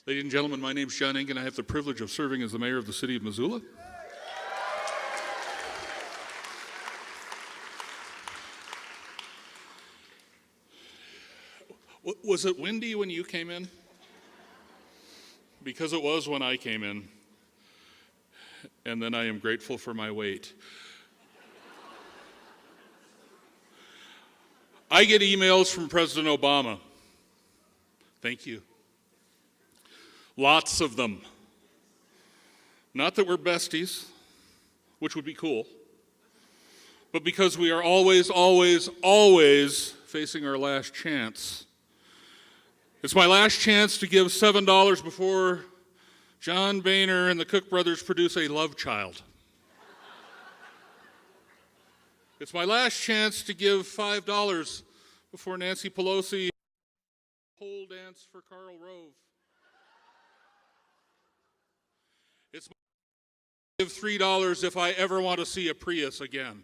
Ladies and gentlemen, my name is John Ing, and I have the privilege of serving as the mayor of the city of Missoula. Was it windy when you came in? Because it was when I came in. And then I am grateful for my weight. I get emails from President Obama. Thank you. Lots of them. Not that we're besties, which would be cool, but because we are always, always, always facing our last chance. It's my last chance to give $7 before John Boehner and the Cook brothers produce a love child. It's my last chance to give $5 before Nancy Pelosi pole dance for Karl Rove. It's my give $3 if I ever want to see a Prius again.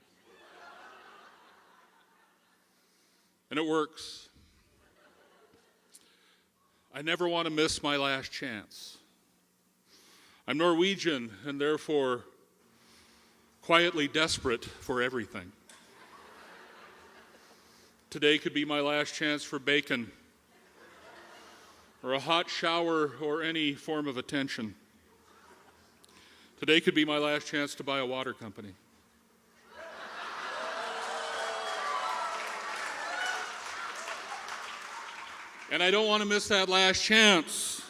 And it works. I never want to miss my last chance. I'm Norwegian and therefore quietly desperate for everything. Today could be my last chance for bacon, or a hot shower, or any form of attention. Today could be my last chance to buy a water company. And I don't want to miss that last chance.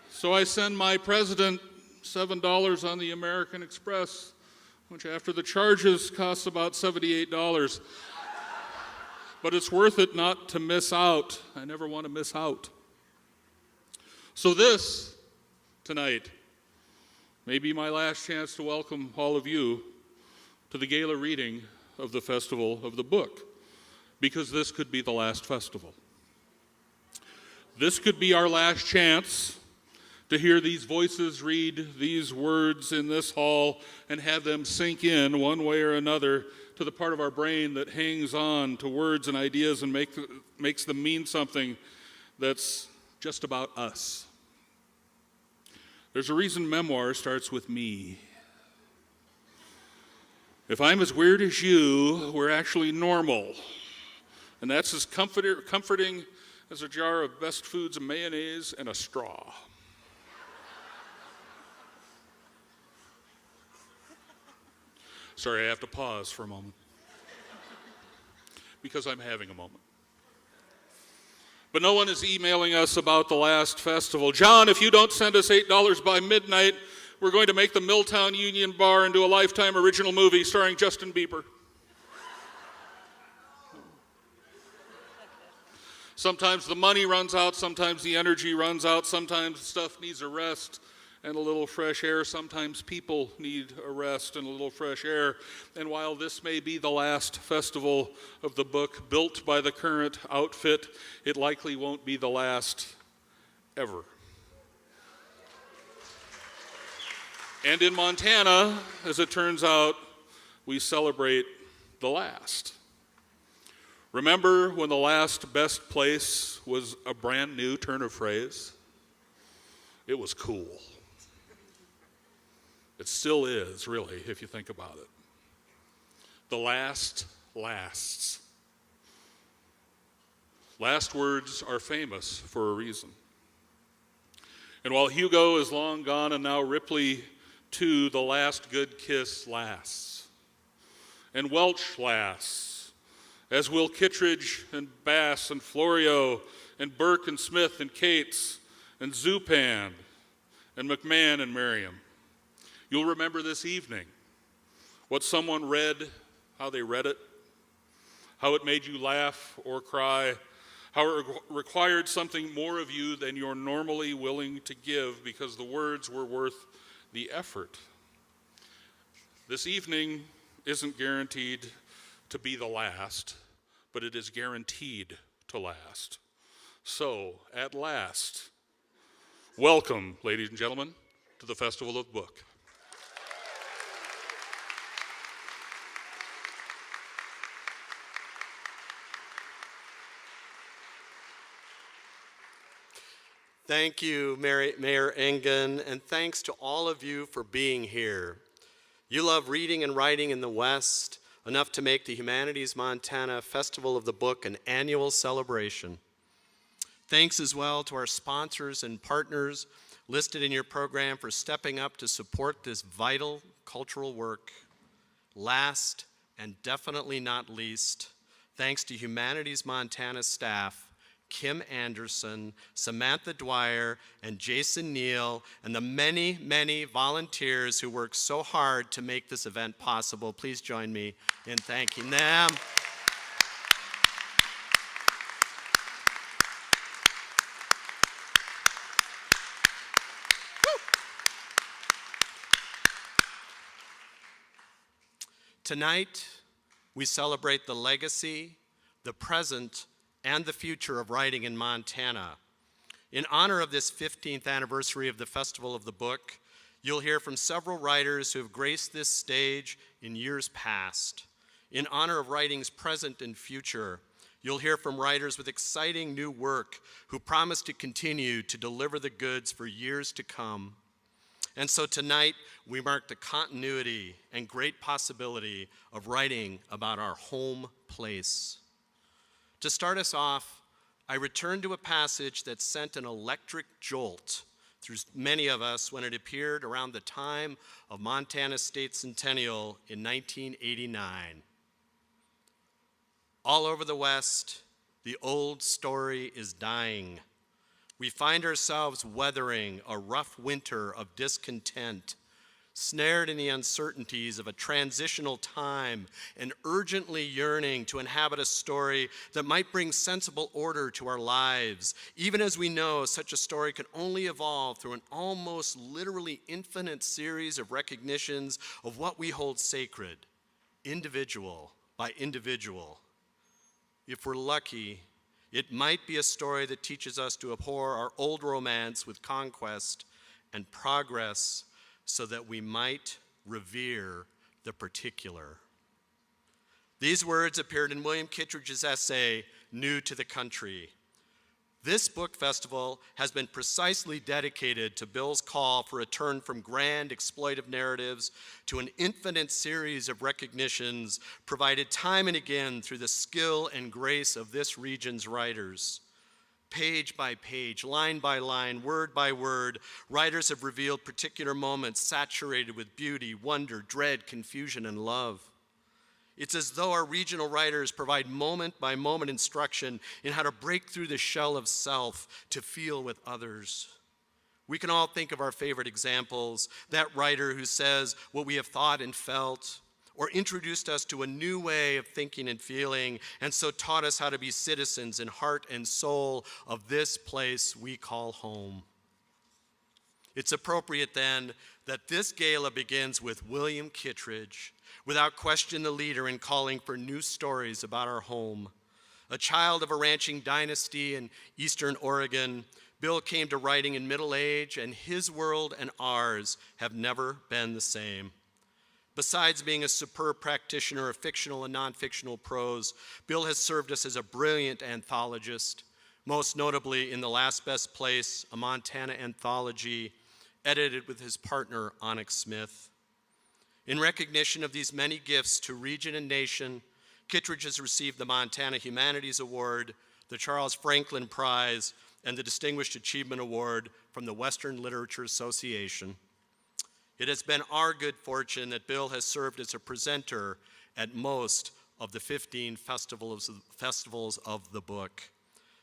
So I send my president $7 on the American Express, which after the charges costs about $78. But it's worth it not to miss out. I never want to miss out. So this, tonight, may be my last chance to welcome all of you to the Gala reading of the Festival of the Book, because this could be the last festival. This could be our last chance to hear these voices read these words in this hall and have them sink in one way or another to the part of our brain that hangs on to words and ideas and makes them mean something that's just about us. There's a reason memoir starts with me. If I'm as weird as you, we're actually normal. And that's as comforting as a jar of Best Foods and mayonnaise and a straw. Sorry, I have to pause for a moment. Because I'm having a moment. But no one is emailing us about the last festival. John, if you don't send us $8 by midnight, we're going to make the Milltown Union Bar into a Lifetime original movie starring Justin Bieber. Sometimes the money runs out, sometimes the energy runs out, sometimes stuff needs a rest and a little fresh air. Sometimes people need a rest and a little fresh air. And while this may be the last festival of the book built by the current outfit, it likely won't be the last ever. And in Montana, as it turns out, we celebrate the last. Remember when the last best place was a brand new turn of phrase? It was cool. It still is, really, if you think about it. The last lasts. Last words are famous for a reason. And while Hugo is long gone and now Ripley too, the last good kiss lasts. And Welch lasts, as will Kittredge and Bass and Florio and Burke and Smith and Cates and Zupan and McMahon and Merriam. You'll remember this evening what someone read, how they read it, how it made you laugh or cry, how it required something more of you than you're normally willing to give because the words were worth the effort. This evening isn't guaranteed to be the last, but it is guaranteed to last. So, at last, welcome, ladies and gentlemen, to the Festival of Book. Thank you, Mayor Engen, and thanks to all of you for being here. You love reading and writing in the West enough to make the Humanities Montana Festival of the Book an annual celebration. Thanks as well to our sponsors and partners listed in your program for stepping up to support this vital cultural work. Last and definitely not least, thanks to Humanities Montana staff, Kim Anderson, Samantha Dwyer, and Jason Neal, and the many, many volunteers who work so hard to make this event possible. Please join me in thanking them. Tonight, we celebrate the legacy, the present, and the future of writing in Montana. In honor of this 15th anniversary of the Festival of the Book, you'll hear from several writers who have graced this stage in years past. In honor of writing's present and future, you'll hear from writers with exciting new work who promise to continue to deliver the goods for years to come. And so tonight, we mark the continuity and great possibility of writing about our home place. To start us off, I return to a passage that sent an electric jolt through many of us when it appeared around the time of Montana's state centennial in 1989. All over the West, the old story is dying. We find ourselves weathering a rough winter of discontent, snared in the uncertainties of a transitional time and urgently yearning to inhabit a story that might bring sensible order to our lives, even as we know such a story can only evolve through an almost literally infinite series of recognitions of what we hold sacred, individual by individual. If we're lucky, it might be a story that teaches us to abhor our old romance with conquest and progress so that we might revere the particular. These words appeared in William Kittredge's essay, New to the Country. This book festival has been precisely dedicated to Bill's call for a turn from grand exploitive narratives to an infinite series of recognitions provided time and again through the skill and grace of this region's writers. Page by page, line by line, word by word, writers have revealed particular moments saturated with beauty, wonder, dread, confusion, and love. It's as though our regional writers provide moment by moment instruction in how to break through the shell of self to feel with others. We can all think of our favorite examples, that writer who says what we have thought and felt, or introduced us to a new way of thinking and feeling, and so taught us how to be citizens in heart and soul of this place we call home. It's appropriate then that this gala begins with William Kittredge, without question the leader in calling for new stories about our home. A child of a ranching dynasty in eastern Oregon, Bill came to writing in middle age, and his world and ours have never been the same. Besides being a superb practitioner of fictional and non-fictional prose, Bill has served us as a brilliant anthologist, most notably in The Last Best Place, a Montana anthology, edited with his partner, Onyx Smith. In recognition of these many gifts to region and nation, Kittredge has received the Montana Humanities Award, the Charles Franklin Prize, and the Distinguished Achievement Award from the Western Literature Association. It has been our good fortune that Bill has served as a presenter at most of the 15 festivals of the book.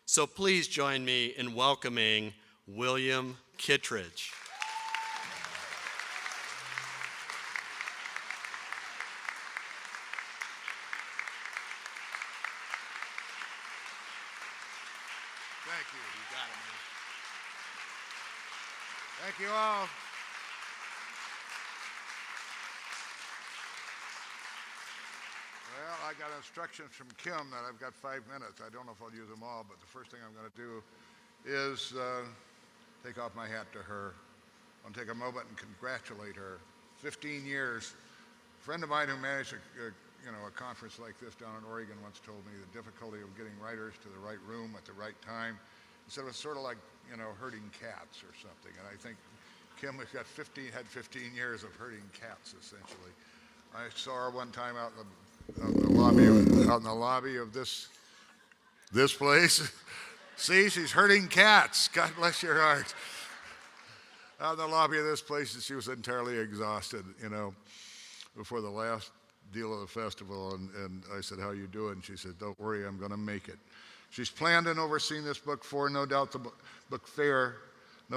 So please join me in welcoming William Kittredge. Thank you. You got it, man. Thank you all. Well, I got instructions from Kim that I've got 5 minutes. I don't know if I'll use them all, but the first thing I'm going to do is take off my hat to her. I want to take a moment and congratulate her. 15 years. A friend of mine who managed a conference like this down in Oregon once told me the difficulty of getting writers to the right room at the right time. He said it was sort of like, herding cats or something. And I think Kim had 15 years of herding cats, essentially. I saw her one time out in the lobby of this place. See, she's herding cats. God bless your heart. Out in the lobby of this place, and she was entirely exhausted, before the last deal of the festival. And I said, "How you doing?" She said, "Don't worry, I'm going to make it." She's planned and overseen this book fair, no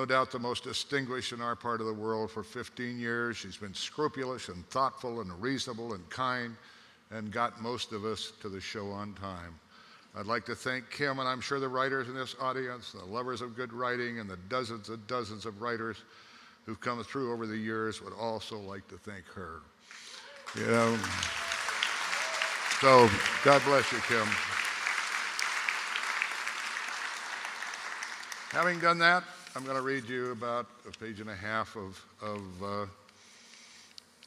doubt the most distinguished in our part of the world, for 15 years. She's been scrupulous and thoughtful and reasonable and kind, and got most of us to the show on time. I'd like to thank Kim, and I'm sure the writers in this audience, the lovers of good writing, and the dozens and dozens of writers who've come through over the years would also like to thank her. So God bless you, Kim. Having done that, I'm going to read you about a page and a half of a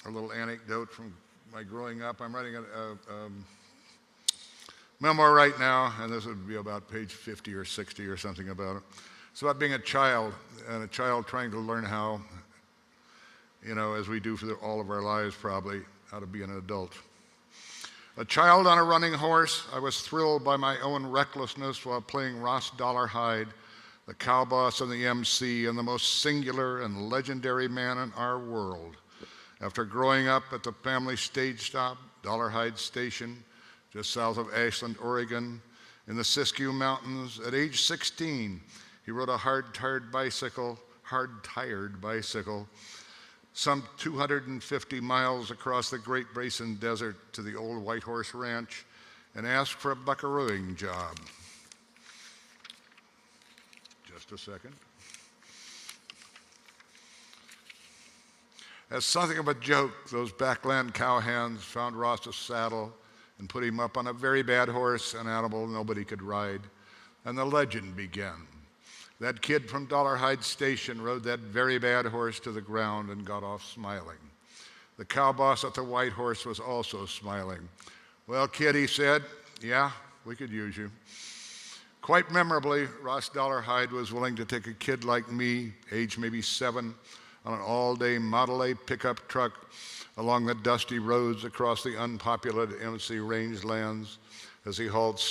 little anecdote from my growing up. I'm writing a memoir right now, and this would be about page 50 or 60 or something about it. It's about being a child, and a child trying to learn how, as we do for all of our lives probably, how to be an adult. A child on a running horse, I was thrilled by my own recklessness while playing Ross Dollarhide, the cow boss and the MC, and the most singular and legendary man in our world. After growing up at the family stage stop, Dollarhide Station, just south of Ashland, Oregon, in the Siskiyou Mountains, at age 16, he rode a hard-tired bicycle, some 250 miles across the Great Basin Desert to the old White Horse Ranch, and asked for a buckarooing job. Just a second. As something of a joke, those backland cowhands found Ross's saddle and put him up on a very bad horse, an animal nobody could ride, and the legend began. That kid from Dollarhide Station rode that very bad horse to the ground and got off smiling. The cow boss at the White Horse was also smiling. "Well, kid," he said, "yeah, we could use you." Quite memorably, Ross Dollarhide was willing to take a kid like me, age maybe 7, on an all-day Model A pickup truck along the dusty roads across the unpopulated MC rangelands as he hauled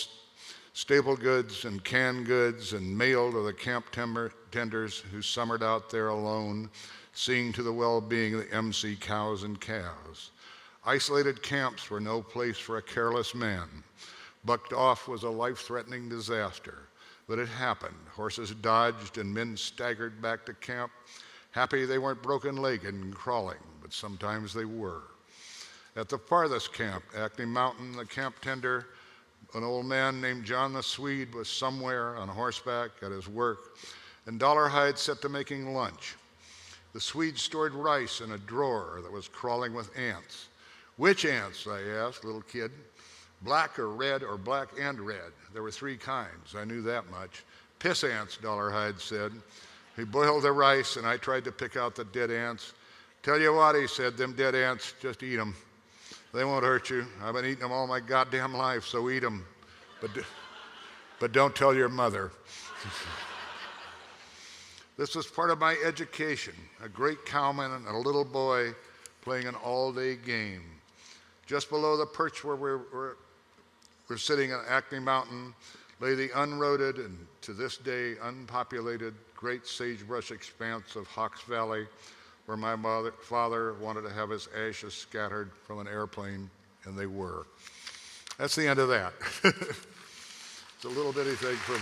staple goods and canned goods and mail to the camp tenders who summered out there alone, seeing to the well-being of the MC cows and calves. Isolated camps were no place for a careless man. Bucked off was a life-threatening disaster, but it happened. Horses dodged and men staggered back to camp, happy they weren't broken-legged and crawling, but sometimes they were. At the farthest camp, Acme Mountain, the camp tender, an old man named John the Swede, was somewhere on horseback at his work, and Dollarhide set to making lunch. The Swede stored rice in a drawer that was crawling with ants. "Which ants?" I asked, little kid. "Black or red or black and red?" There were 3 kinds, I knew that much. "Piss ants," Dollarhide said. He boiled the rice, and I tried to pick out the dead ants. "Tell you what," he said, "them dead ants, just eat them. They won't hurt you. I've been eating them all my goddamn life, so eat them. But don't tell your mother." This was part of my education, a great cowman and a little boy playing an all-day game. Just below the perch where we're sitting on Acme Mountain lay the unroaded and to this day unpopulated great sagebrush expanse of Hawks Valley, where my father wanted to have his ashes scattered from an airplane, and they were. That's the end of that. It's a little bitty thing from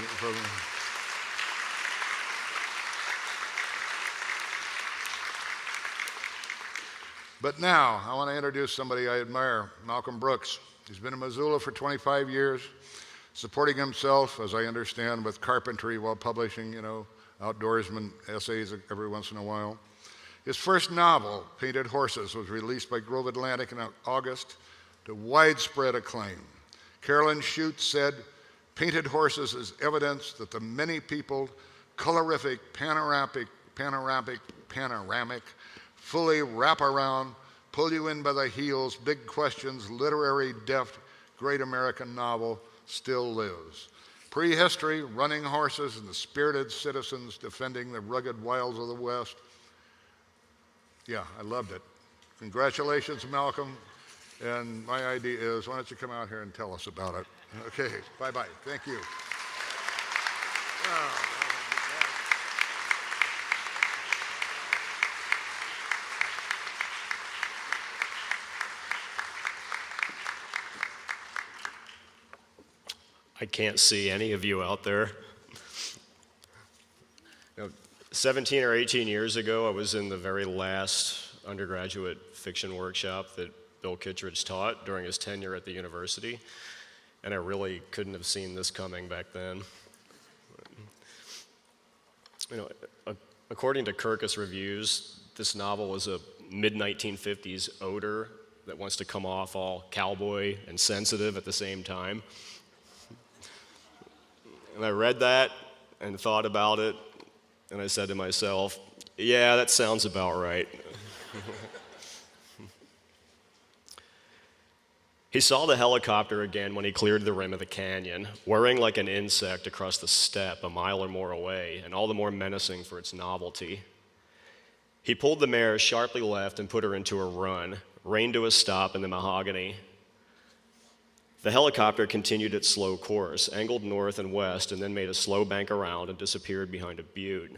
But now, I want to introduce somebody I admire, Malcolm Brooks. He's been in Missoula for 25 years, supporting himself, as I understand, with carpentry while publishing, outdoorsman essays every once in a while. His first novel, Painted Horses, was released by Grove Atlantic in August to widespread acclaim. Carolyn Shute said, "Painted Horses is evidence that the many-peopled, colorific, panoramic, fully wrap-around, pull you in by the heels, big questions, literary, deft, great American novel still lives. prehistory, running horses, and the spirited citizens defending the rugged wilds of the West. Yeah, I loved it. Congratulations, Malcolm. And my idea is, why don't you come out here and tell us about it? Okay, bye-bye. Thank you. I can't see any of you out there. 17 or 18 years ago, I was in the very last undergraduate fiction workshop that Bill Kittredge taught during his tenure at the university, and I really couldn't have seen this coming back then. According to Kirkus Reviews, this novel was a mid-1950s odor that wants to come off all cowboy and sensitive at the same time. And I read that and thought about it, and I said to myself, yeah, that sounds about right. He saw the helicopter again when he cleared the rim of the canyon, whirring like an insect across the steppe a mile or more away, and all the more menacing for its novelty. He pulled the mare sharply left and put her into a run, reined to a stop in the mahogany. The helicopter continued its slow course, angled north and west, and then made a slow bank around and disappeared behind a butte.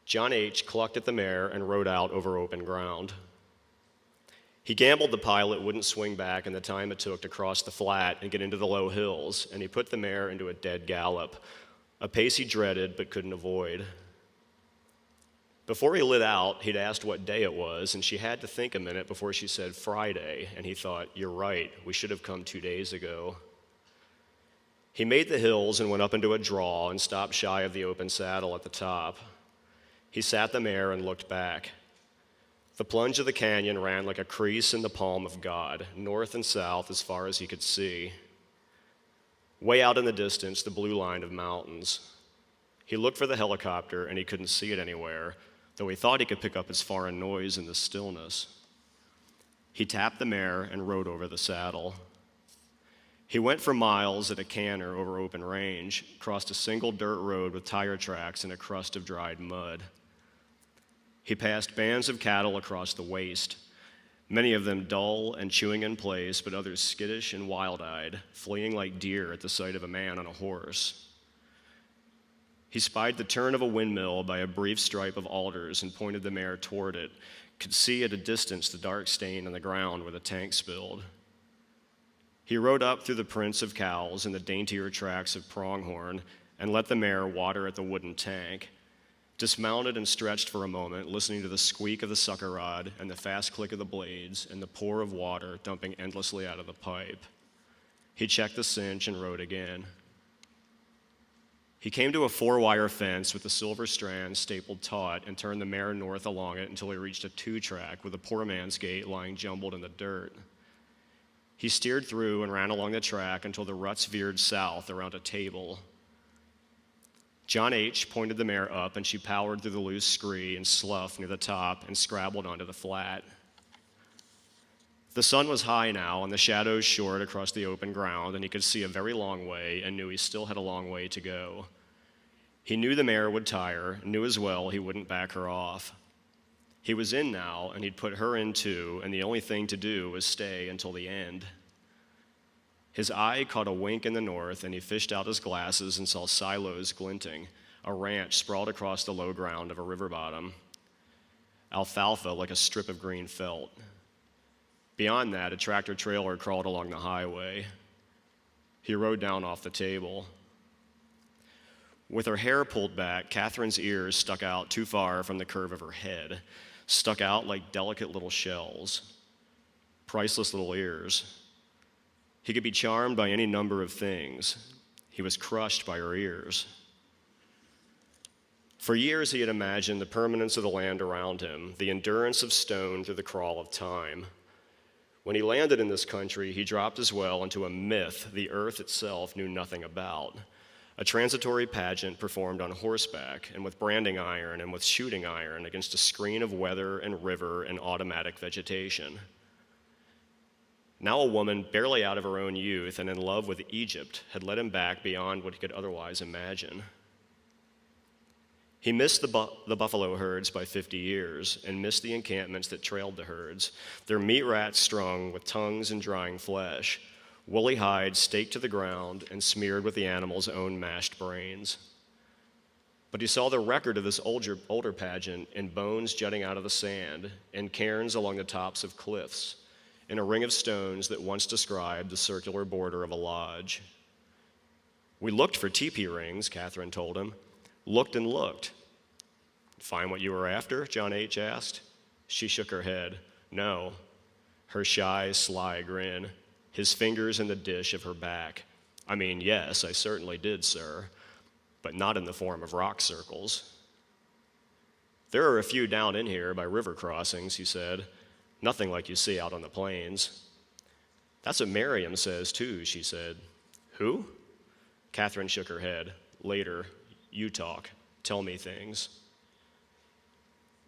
John H. clucked at the mare and rode out over open ground. He gambled the pilot wouldn't swing back in the time it took to cross the flat and get into the low hills, and he put the mare into a dead gallop, a pace he dreaded but couldn't avoid. Before he lit out, he'd asked what day it was, and she had to think a minute before she said Friday, and he thought, you're right, we should have come 2 days ago. He made the hills and went up into a draw and stopped shy of the open saddle at the top. He sat the mare and looked back. The plunge of the canyon ran like a crease in the palm of God, north and south as far as he could see. Way out in the distance, the blue line of mountains. He looked for the helicopter, and he couldn't see it anywhere, though he thought he could pick up its foreign noise in the stillness. He tapped the mare and rode over the saddle. He went for miles at a canter over open range, crossed a single dirt road with tire tracks and a crust of dried mud. He passed bands of cattle across the waste, many of them dull and chewing in place, but others skittish and wild-eyed, fleeing like deer at the sight of a man on a horse. He spied the turn of a windmill by a brief stripe of alders and pointed the mare toward it, could see at a distance the dark stain on the ground where the tank spilled. He rode up through the prints of cows and the daintier tracks of pronghorn and let the mare water at the wooden tank, dismounted and stretched for a moment, listening to the squeak of the sucker rod and the fast click of the blades and the pour of water dumping endlessly out of the pipe. He checked the cinch and rode again. He came to a 4-wire fence with the silver strands stapled taut and turned the mare north along it until he reached a 2-track with a poor man's gate lying jumbled in the dirt. He steered through and ran along the track until the ruts veered south around a table. John H. pointed the mare up, and she powered through the loose scree and slough near the top and scrabbled onto the flat. The sun was high now, and the shadows short across the open ground, and he could see a very long way and knew he still had a long way to go. He knew the mare would tire, knew as well he wouldn't back her off. He was in now, and he'd put her in too, and the only thing to do was stay until the end. His eye caught a wink in the north, and he fished out his glasses and saw silos glinting, a ranch sprawled across the low ground of a river bottom, alfalfa like a strip of green felt. Beyond that, a tractor-trailer crawled along the highway. He rode down off the table. With her hair pulled back, Catherine's ears stuck out too far from the curve of her head, stuck out like delicate little shells. Priceless little ears. He could be charmed by any number of things. He was crushed by her ears. For years he had imagined the permanence of the land around him, the endurance of stone through the crawl of time. When he landed in this country, he dropped as well into a myth the earth itself knew nothing about, a transitory pageant performed on horseback and with branding iron and with shooting iron against a screen of weather and river and automatic vegetation. Now a woman barely out of her own youth and in love with Egypt had led him back beyond what he could otherwise imagine. He missed the buffalo herds by 50 years and missed the encampments that trailed the herds, their meat rats strung with tongues and drying flesh, woolly hides staked to the ground and smeared with the animal's own mashed brains. But he saw the record of this older pageant in bones jutting out of the sand, in cairns along the tops of cliffs, in a ring of stones that once described the circular border of a lodge. We looked for teepee rings, Catherine told him. Looked and looked. Find what you were after? John H. asked. She shook her head. No. Her shy, sly grin, his fingers in the dish of her back. I mean, yes, I certainly did, sir, but not in the form of rock circles. There are a few down in here by river crossings, he said. Nothing like you see out on the plains. That's what Miriam says, too, she said. Who? Catherine shook her head. Later, you talk. Tell me things.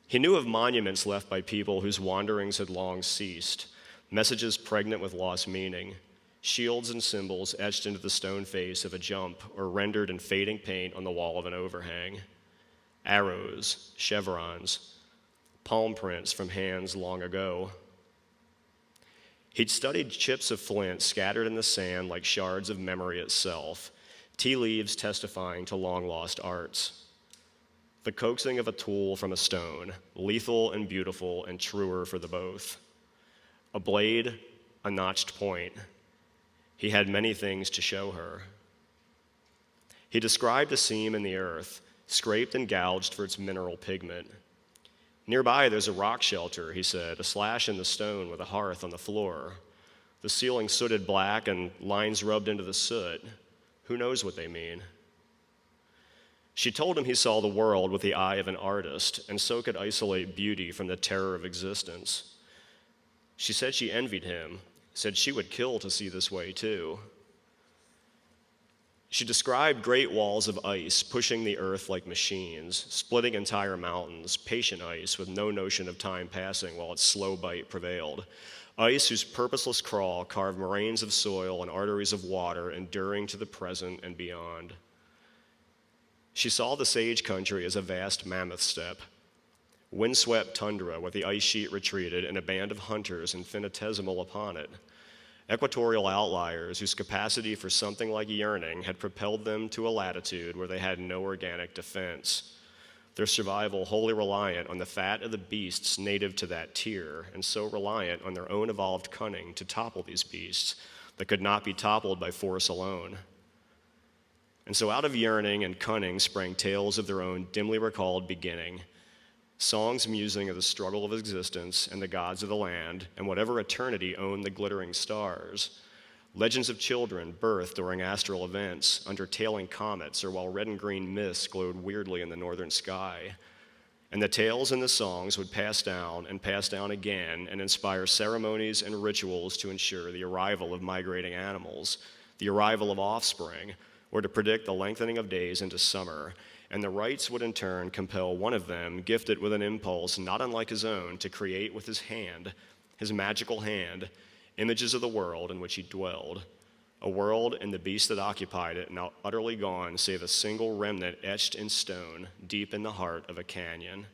He knew of monuments left by people whose wanderings had long ceased, messages pregnant with lost meaning, shields and symbols etched into the stone face of a jump or rendered in fading paint on the wall of an overhang, arrows, chevrons, palm prints from hands long ago. He'd studied chips of flint scattered in the sand like shards of memory itself, tea leaves testifying to long-lost arts. The coaxing of a tool from a stone, lethal and beautiful and truer for the both. A blade, a notched point. He had many things to show her. He described a seam in the earth, scraped and gouged for its mineral pigment. Nearby, there's a rock shelter, he said, a slash in the stone with a hearth on the floor. The ceiling sooted black and lines rubbed into the soot. Who knows what they mean? She told him he saw the world with the eye of an artist and so could isolate beauty from the terror of existence. She said she envied him, said she would kill to see this way too. She described great walls of ice pushing the earth like machines, splitting entire mountains, patient ice with no notion of time passing while its slow bite prevailed. Ice whose purposeless crawl carved moraines of soil and arteries of water enduring to the present and beyond. She saw the sage country as a vast mammoth steppe, windswept tundra where the ice sheet retreated and a band of hunters infinitesimal upon it, equatorial outliers whose capacity for something like yearning had propelled them to a latitude where they had no organic defense, their survival wholly reliant on the fat of the beasts native to that tier, and so reliant on their own evolved cunning to topple these beasts that could not be toppled by force alone. And so out of yearning and cunning sprang tales of their own dimly recalled beginning, songs musing of the struggle of existence and the gods of the land and whatever eternity owned the glittering stars, legends of children birthed during astral events under tailing comets or while red and green mists glowed weirdly in the northern sky. And the tales and the songs would pass down again and inspire ceremonies and rituals to ensure the arrival of migrating animals, the arrival of offspring, or to predict the lengthening of days into summer, and the rites would in turn compel one of them, gifted with an impulse not unlike his own, to create with his hand, his magical hand, images of the world in which he dwelled, a world and the beast that occupied it now utterly gone save a single remnant etched in stone deep in the heart of a canyon.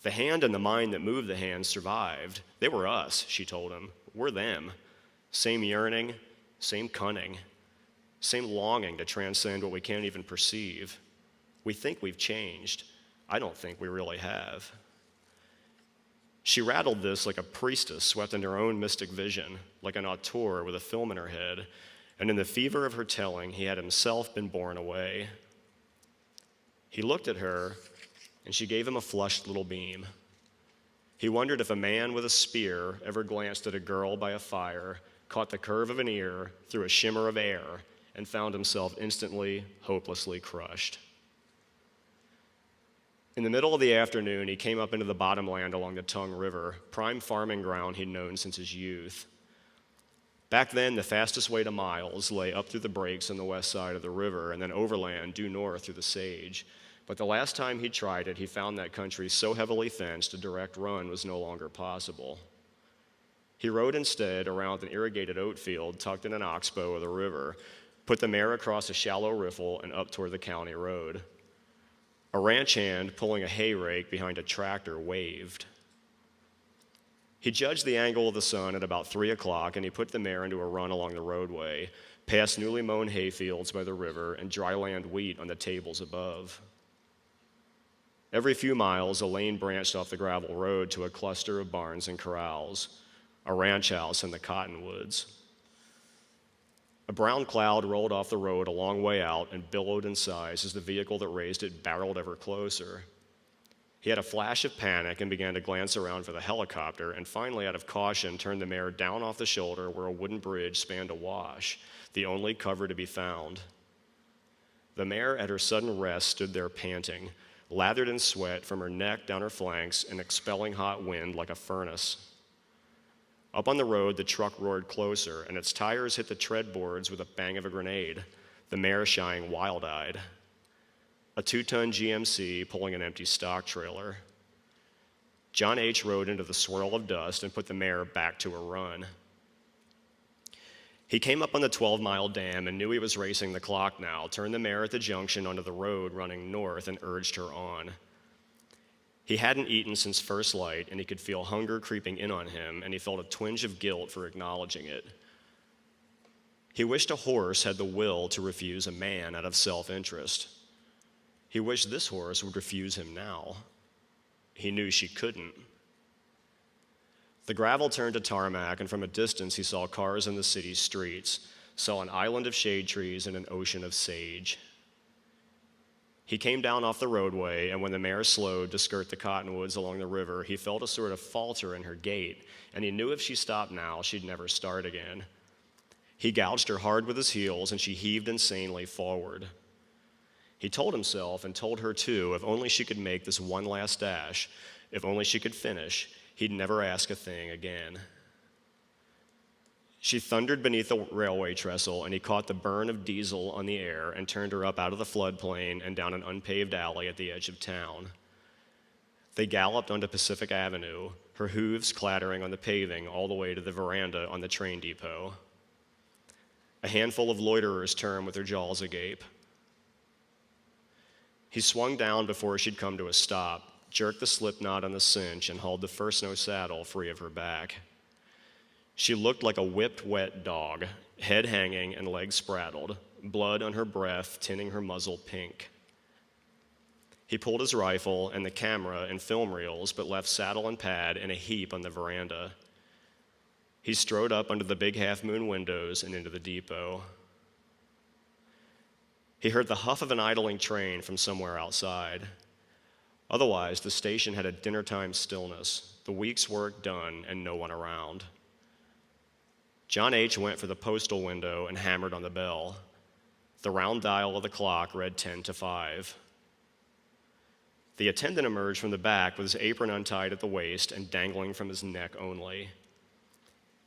The hand and the mind that moved the hand survived. They were us, she told him. We're them. Same yearning, same cunning, same longing to transcend what we can't even perceive. We think we've changed. I don't think we really have. She rattled this like a priestess swept in her own mystic vision, like an auteur with a film in her head, and in the fever of her telling, he had himself been borne away. He looked at her, and she gave him a flushed little beam. He wondered if a man with a spear ever glanced at a girl by a fire, caught the curve of an ear through a shimmer of air, and found himself instantly, hopelessly crushed. In the middle of the afternoon, he came up into the bottomland along the Tongue River, prime farming ground he'd known since his youth. Back then, the fastest way to miles lay up through the breaks on the west side of the river and then overland due north through the sage. But the last time he tried it, he found that country so heavily fenced a direct run was no longer possible. He rode instead around an irrigated oat field tucked in an oxbow of the river, put the mare across a shallow riffle and up toward the county road. A ranch hand pulling a hay rake behind a tractor waved. He judged the angle of the sun at about 3 o'clock, and he put the mare into a run along the roadway, past newly mown hay fields by the river and dryland wheat on the tables above. Every few miles, a lane branched off the gravel road to a cluster of barns and corrals, a ranch house in the cottonwoods. A brown cloud rolled off the road a long way out and billowed in size as the vehicle that raised it barreled ever closer. He had a flash of panic and began to glance around for the helicopter, and finally, out of caution, turned the mare down off the shoulder where a wooden bridge spanned a wash, the only cover to be found. The mare at her sudden rest stood there panting, lathered in sweat from her neck down her flanks and expelling hot wind like a furnace. Up on the road, the truck roared closer, and its tires hit the tread boards with a bang of a grenade, the mare shying wild-eyed. A 2-ton GMC pulling an empty stock trailer. John H. rode into the swirl of dust and put the mare back to a run. He came up on the 12-mile dam and knew he was racing the clock now, turned the mare at the junction onto the road running north and urged her on. He hadn't eaten since first light, and he could feel hunger creeping in on him, and he felt a twinge of guilt for acknowledging it. He wished a horse had the will to refuse a man out of self-interest. He wished this horse would refuse him now. He knew she couldn't. The gravel turned to tarmac, and from a distance he saw cars in the city's streets, saw an island of shade trees and an ocean of sage. He came down off the roadway, and when the mare slowed to skirt the cottonwoods along the river, he felt a sort of falter in her gait, and he knew if she stopped now, she'd never start again. He gouged her hard with his heels, and she heaved insanely forward. He told himself, and told her too, if only she could make this one last dash, if only she could finish, he'd never ask a thing again. She thundered beneath the railway trestle, and he caught the burn of diesel on the air and turned her up out of the floodplain and down an unpaved alley at the edge of town. They galloped onto Pacific Avenue, her hooves clattering on the paving all the way to the veranda on the train depot. A handful of loiterers turned with their jaws agape. He swung down before she'd come to a stop, jerked the slip knot on the cinch, and hauled the First-No saddle free of her back. She looked like a whipped wet dog, head hanging and legs spraddled, blood on her breath tinting her muzzle pink. He pulled his rifle and the camera and film reels, but left saddle and pad in a heap on the veranda. He strode up under the big half-moon windows and into the depot. He heard the huff of an idling train from somewhere outside. Otherwise, the station had a dinner-time stillness, the week's work done, and no one around. John H. went for the postal window and hammered on the bell. The round dial of the clock read 10 to 5. The attendant emerged from the back with his apron untied at the waist and dangling from his neck only.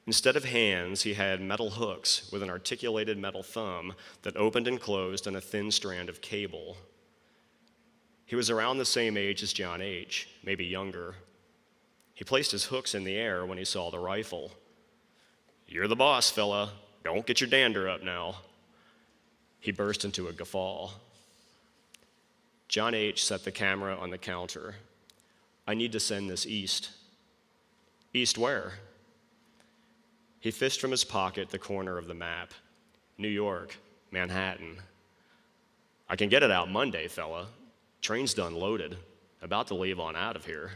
Instead of hands, he had metal hooks with an articulated metal thumb that opened and closed on a thin strand of cable. He was around the same age as John H., maybe younger. He placed his hooks in the air when he saw the rifle. "You're the boss, fella. Don't get your dander up now." He burst into a guffaw. John H. set the camera on the counter. "I need to send this east." "East where?" He fished from his pocket the corner of the map. "New York, Manhattan." "I can get it out Monday, fella. Train's done loaded. About to leave on out of here."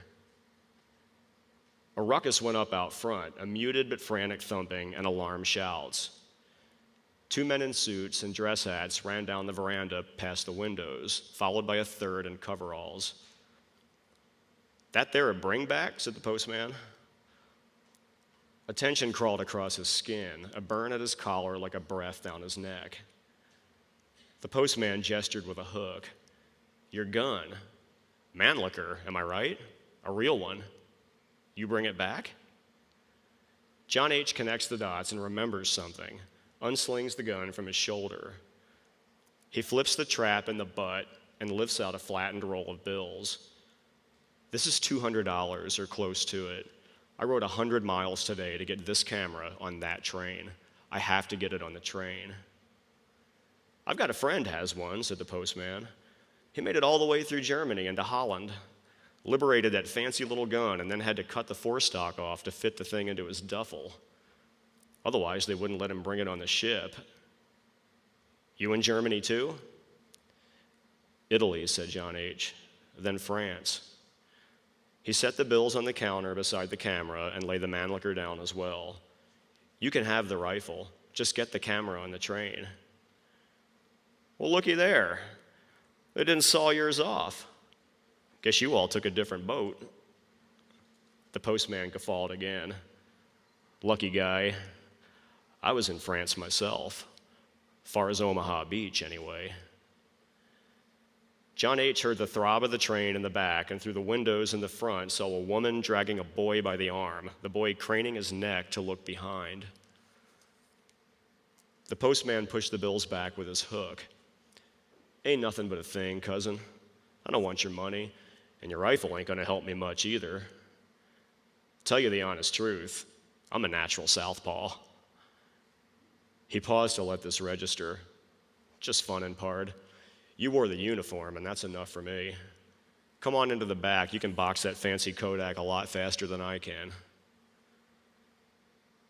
A ruckus went up out front, a muted but frantic thumping and alarm shouts. 2 men in suits and dress hats ran down the veranda past the windows, followed by a third in coveralls. "That there a bringback?" said the postman. A tension crawled across his skin, a burn at his collar like a breath down his neck. The postman gestured with a hook. "Your gun. Mannlicher, am I right? A real one. You bring it back?" John H. connects the dots and remembers something, unslings the gun from his shoulder. He flips the trap in the butt and lifts out a flattened roll of bills. "This is $200 or close to it. I rode 100 miles today to get this camera on that train. I have to get it on the train. I've got a friend has one, said the postman. He made it all the way through Germany into Holland, liberated that fancy little gun, and then had to cut the forestock off to fit the thing into his duffel. Otherwise, they wouldn't let him bring it on the ship. You in Germany too? Italy, said John H., then France. He set the bills on the counter beside the camera and laid the Mannlicher down as well. You can have the rifle, just get the camera on the train. Well, looky there. They didn't saw yours off. Guess you all took a different boat. The postman guffawed again. Lucky guy. I was in France myself. Far as Omaha Beach, anyway. John H. heard the throb of the train in the back, and through the windows in the front saw a woman dragging a boy by the arm, the boy craning his neck to look behind. The postman pushed the bills back with his hook. Ain't nothing but a thing, cousin. I don't want your money, and your rifle ain't gonna help me much either. Tell you the honest truth, I'm a natural southpaw. He paused to let this register. Just fun and pard. You wore the uniform, and that's enough for me. Come on into the back. You can box that fancy Kodak a lot faster than I can.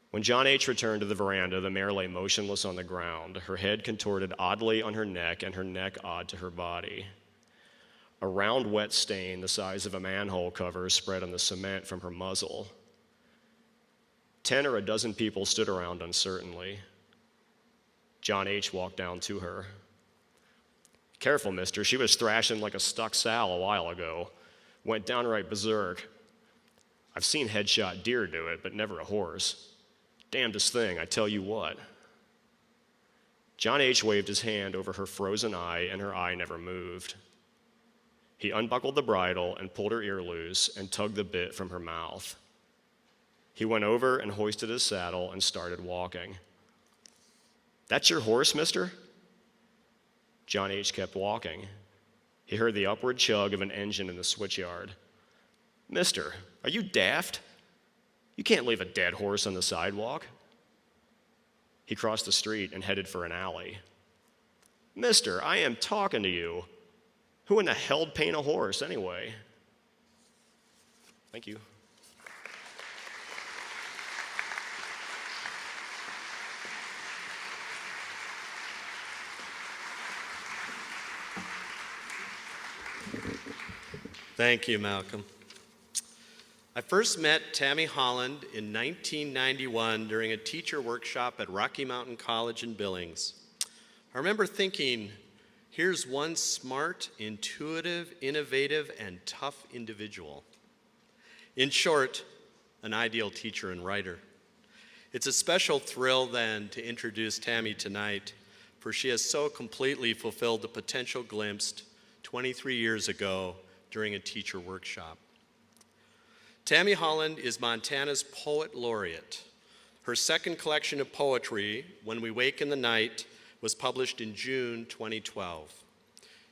When John H. returned to the veranda, the mare lay motionless on the ground, her head contorted oddly on her neck and her neck odd to her body. A round wet stain the size of a manhole cover spread on the cement from her muzzle. 10 or a dozen people stood around uncertainly. John H. walked down to her. Careful, mister, she was thrashing like a stuck sow a while ago. Went downright berserk. I've seen headshot deer do it, but never a horse. Damnedest thing, I tell you what. John H. waved his hand over her frozen eye, and her eye never moved. He unbuckled the bridle and pulled her ear loose and tugged the bit from her mouth. He went over and hoisted his saddle and started walking. That's your horse, mister? John H. kept walking. He heard the upward chug of an engine in the switchyard. Mister, are you daft? You can't leave a dead horse on the sidewalk. He crossed the street and headed for an alley. Mister, I am talking to you. Who in the hell'd paint a horse anyway? Thank you. Thank you, Malcolm. I first met Tammy Holland in 1991 during a teacher workshop at Rocky Mountain College in Billings. I remember thinking, here's one smart, intuitive, innovative, and tough individual. In short, an ideal teacher and writer. It's a special thrill then to introduce Tammy tonight, for she has so completely fulfilled the potential glimpsed 23 years ago during a teacher workshop. Tammy Holland is Montana's Poet Laureate. Her second collection of poetry, When We Wake in the Night, was published in June 2012.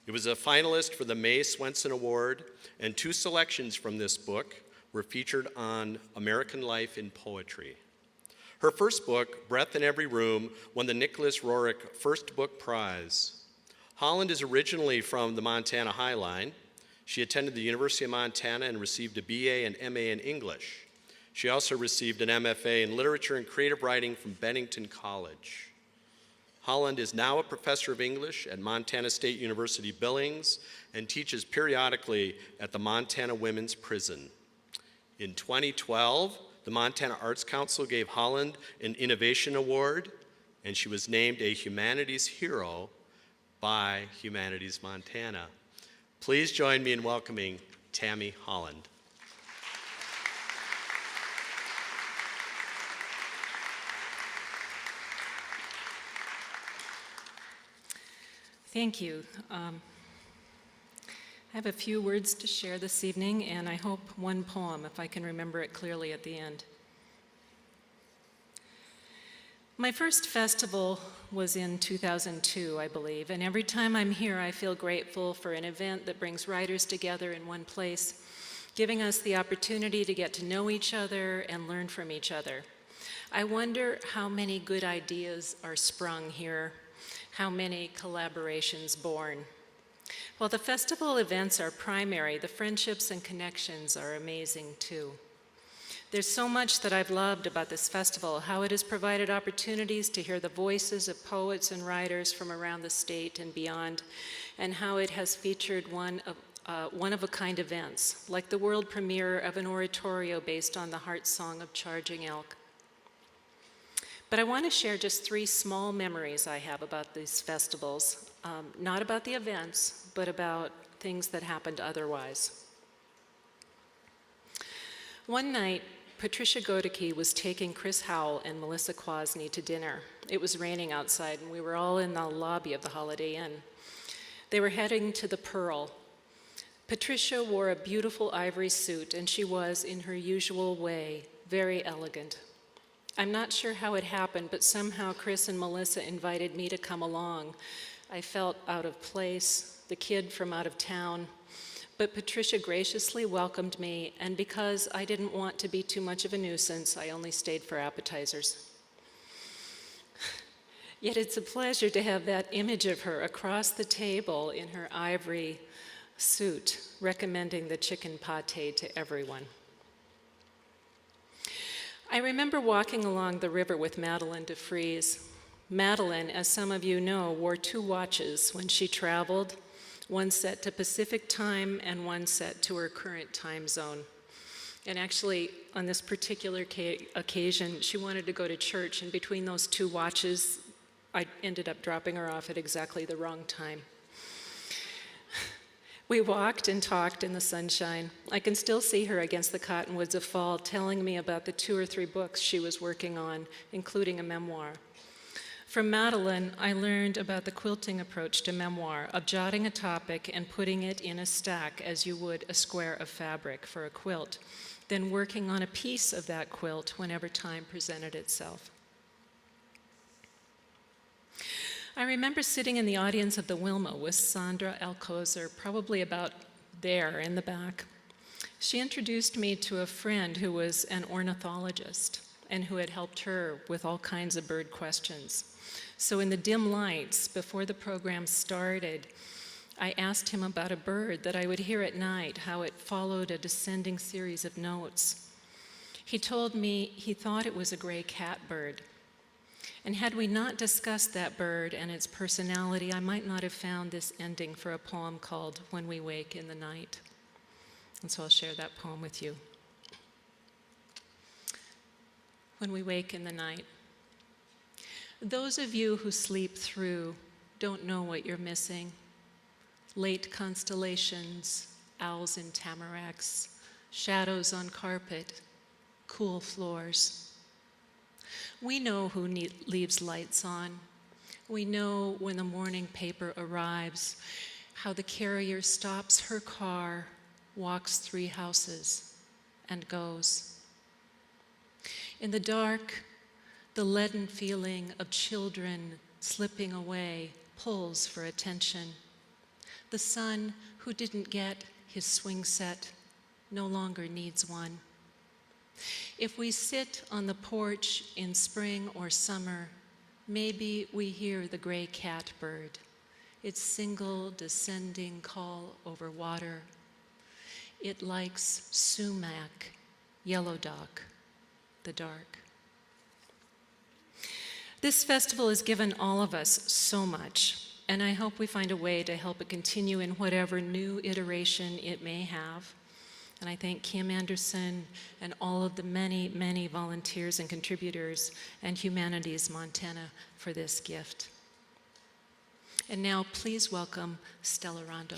It was a finalist for the Mae Swenson Award, and 2 selections from this book were featured on American Life in Poetry. Her first book, Breath in Every Room, won the Nicholas Roerich First Book Prize. Holland is originally from the Montana High Line. She attended the University of Montana and received a BA and MA in English. She also received an MFA in Literature and Creative Writing from Bennington College. Holland is now a professor of English at Montana State University Billings and teaches periodically at the Montana Women's Prison. In 2012, the Montana Arts Council gave Holland an Innovation Award, and she was named a Humanities Hero by Humanities Montana. Please join me in welcoming Tammy Holland. Thank you. I have a few words to share this evening, and I hope one poem, if I can remember it clearly at the end. My first festival was in 2002, I believe, and every time I'm here I feel grateful for an event that brings writers together in one place giving us the opportunity to get to know each other and learn from each other. I wonder how many good ideas are sprung here, how many collaborations born. While the festival events are primary, the friendships and connections are amazing too. There's so much that I've loved about this festival, how it has provided opportunities to hear the voices of poets and writers from around the state and beyond, and how it has featured one-of-a-kind events, like the world premiere of an oratorio based on the heart song of Charging Elk. But I want to share just 3 small memories I have about these festivals, not about the events, but about things that happened otherwise. One night, Patricia Godeke was taking Chris Howell and Melissa Kwasny to dinner. It was raining outside, and we were all in the lobby of the Holiday Inn. They were heading to the Pearl. Patricia wore a beautiful ivory suit, and she was, in her usual way, very elegant. I'm not sure how it happened, but somehow Chris and Melissa invited me to come along. I felt out of place, the kid from out of town, but Patricia graciously welcomed me, and because I didn't want to be too much of a nuisance, I only stayed for appetizers. Yet it's a pleasure to have that image of her across the table in her ivory suit, recommending the chicken pâté to everyone. I remember walking along the river with Madeline DeFries. Madeline, as some of you know, wore 2 watches when she traveled, one set to Pacific time and one set to her current time zone. And actually, on this particular occasion, she wanted to go to church, and between those 2 watches, I ended up dropping her off at exactly the wrong time. We walked and talked in the sunshine. I can still see her against the cottonwoods of fall telling me about the 2 or 3 books she was working on, including a memoir. From Madeline, I learned about the quilting approach to memoir, of jotting a topic and putting it in a stack as you would a square of fabric for a quilt, then working on a piece of that quilt whenever time presented itself. I remember sitting in the audience of the Wilma with Sandra Alcozer, probably about there in the back. She introduced me to a friend who was an ornithologist and who had helped her with all kinds of bird questions. So in the dim lights, before the program started, I asked him about a bird that I would hear at night, how it followed a descending series of notes. He told me he thought it was a gray catbird. And had we not discussed that bird and its personality, I might not have found this ending for a poem called When We Wake in the Night. And so I'll share that poem with you. When we wake in the night. Those of you who sleep through don't know what you're missing. Late constellations, owls in tamaracks, shadows on carpet, cool floors. We know who leaves lights on. We know when the morning paper arrives, how the carrier stops her car, walks 3 houses, and goes. In the dark, the leaden feeling of children slipping away pulls for attention. The son who didn't get his swing set no longer needs one. If we sit on the porch in spring or summer, maybe we hear the gray catbird, its single descending call over water. It likes sumac, yellow dock, the dark. This festival has given all of us so much, and I hope we find a way to help it continue in whatever new iteration it may have. And I thank Kim Anderson and all of the many, many volunteers and contributors and Humanities Montana for this gift. And now please welcome Stella Rondo.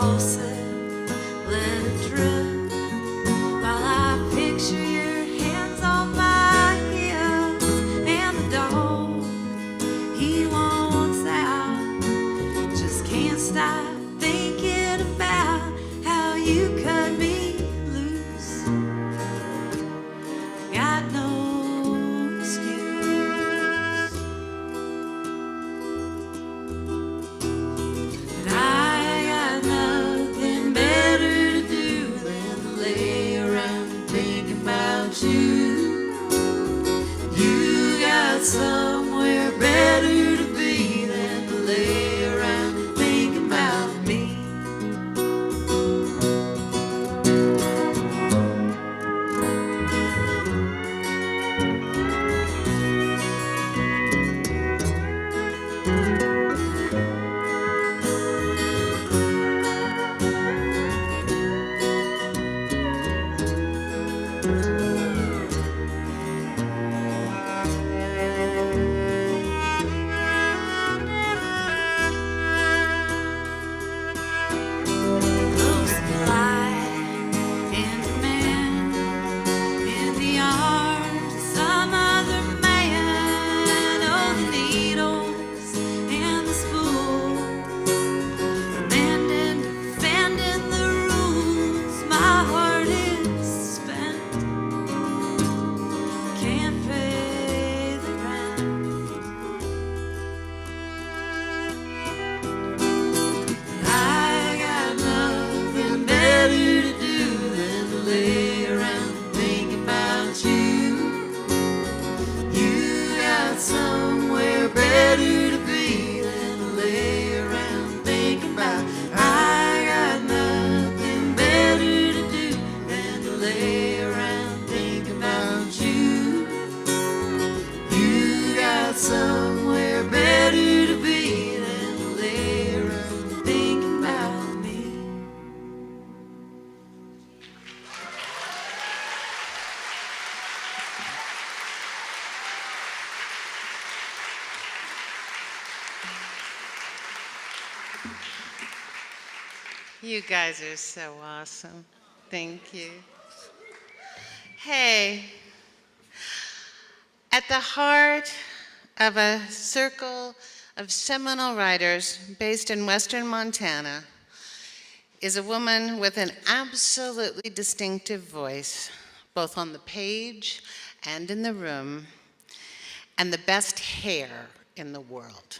faucet, let it drip while I picture your hands on my hips and the dog he wants out. Just can't stop thinking about how you cut me loose. Got no excuse. But I got nothing better to do than lay around and think about you. You got somewhere better to be than to lay around and think about me. Close the light and demand in the arms of some other man. Oh, the needles and the spools, demanding, defending the rules. My heart is spent, can't pay the rent. I got nothing better to do than to lay around and think about you. You got somewhere better to be than to lay around and think about. I got nothing better to do than to lay around and think about you. You got somewhere better to be than to lay around and think about me. You guys are so awesome. Thank you. Hey, at the heart of a circle of seminal writers based in western Montana is a woman with an absolutely distinctive voice, both on the page and in the room, and the best hair in the world.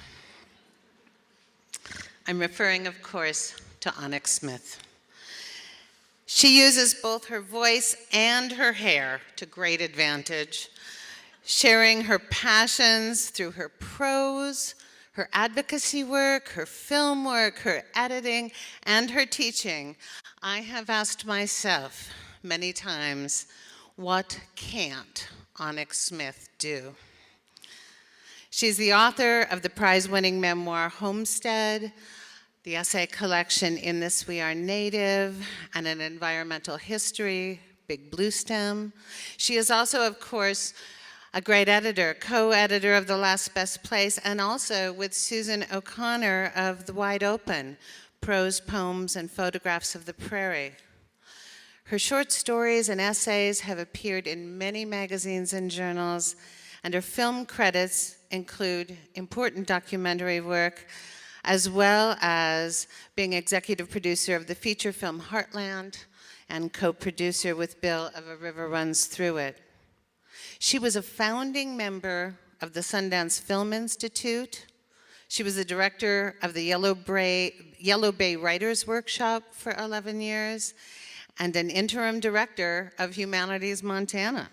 I'm referring, of course, to Onyx Smith. She uses both her voice and her hair to great advantage, sharing her passions through her prose, her advocacy work, her film work, her editing, and her teaching. I have asked myself many times, what can't Onyx Smith do? She's the author of the prize-winning memoir Homestead, the essay collection In This We Are Native, and an environmental history, Big Blue Stem. She is also, of course, a great editor, co-editor of The Last Best Place, and also with Susan O'Connor of The Wide Open, Prose, Poems, and Photographs of the Prairie. Her short stories and essays have appeared in many magazines and journals, and her film credits include important documentary work, as well as being executive producer of the feature film Heartland and co-producer with Bill of A River Runs Through It. She was a founding member of the Sundance Film Institute. She was the director of the Yellow Bay Writers Workshop for 11 years and an interim director of Humanities Montana.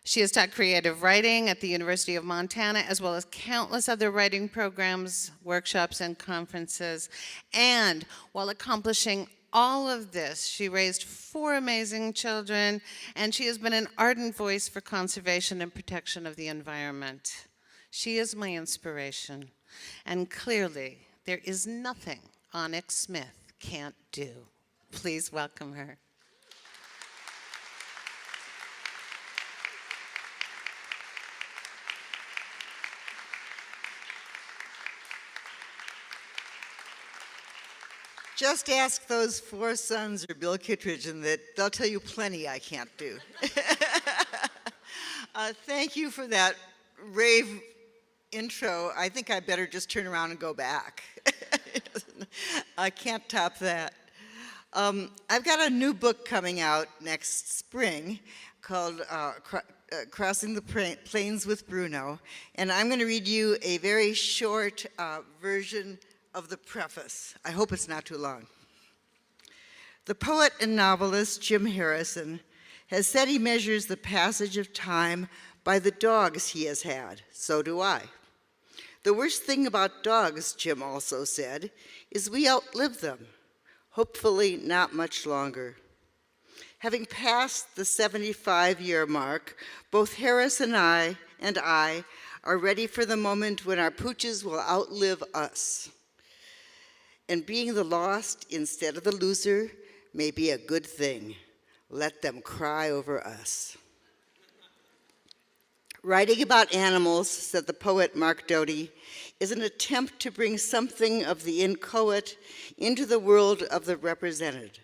She has taught creative writing at the University of Montana, as well as countless other writing programs, workshops, and conferences. And while accomplishing all of this, she raised 4 amazing children, and she has been an ardent voice for conservation and protection of the environment. She is my inspiration, and clearly, there is nothing Onyx Smith can't do. Please welcome her. Just ask those 4 sons or Bill Kittredge, and they'll tell you plenty I can't do. Thank you for that rave intro. I think I better just turn around and go back. I can't top that. I've got a new book coming out next spring called Crossing the Plains with Bruno, and I'm going to read you a very short version of the preface. I hope it's not too long. The poet and novelist Jim Harrison has said he measures the passage of time by the dogs he has had. So do I. The worst thing about dogs, Jim also said, is we outlive them. Hopefully not much longer. Having passed the 75-year mark, both Harris and I are ready for the moment when our pooches will outlive us. And being the lost instead of the loser may be a good thing. Let them cry over us. Writing about animals, said the poet Mark Doty, is an attempt to bring something of the inchoate into the world of the represented.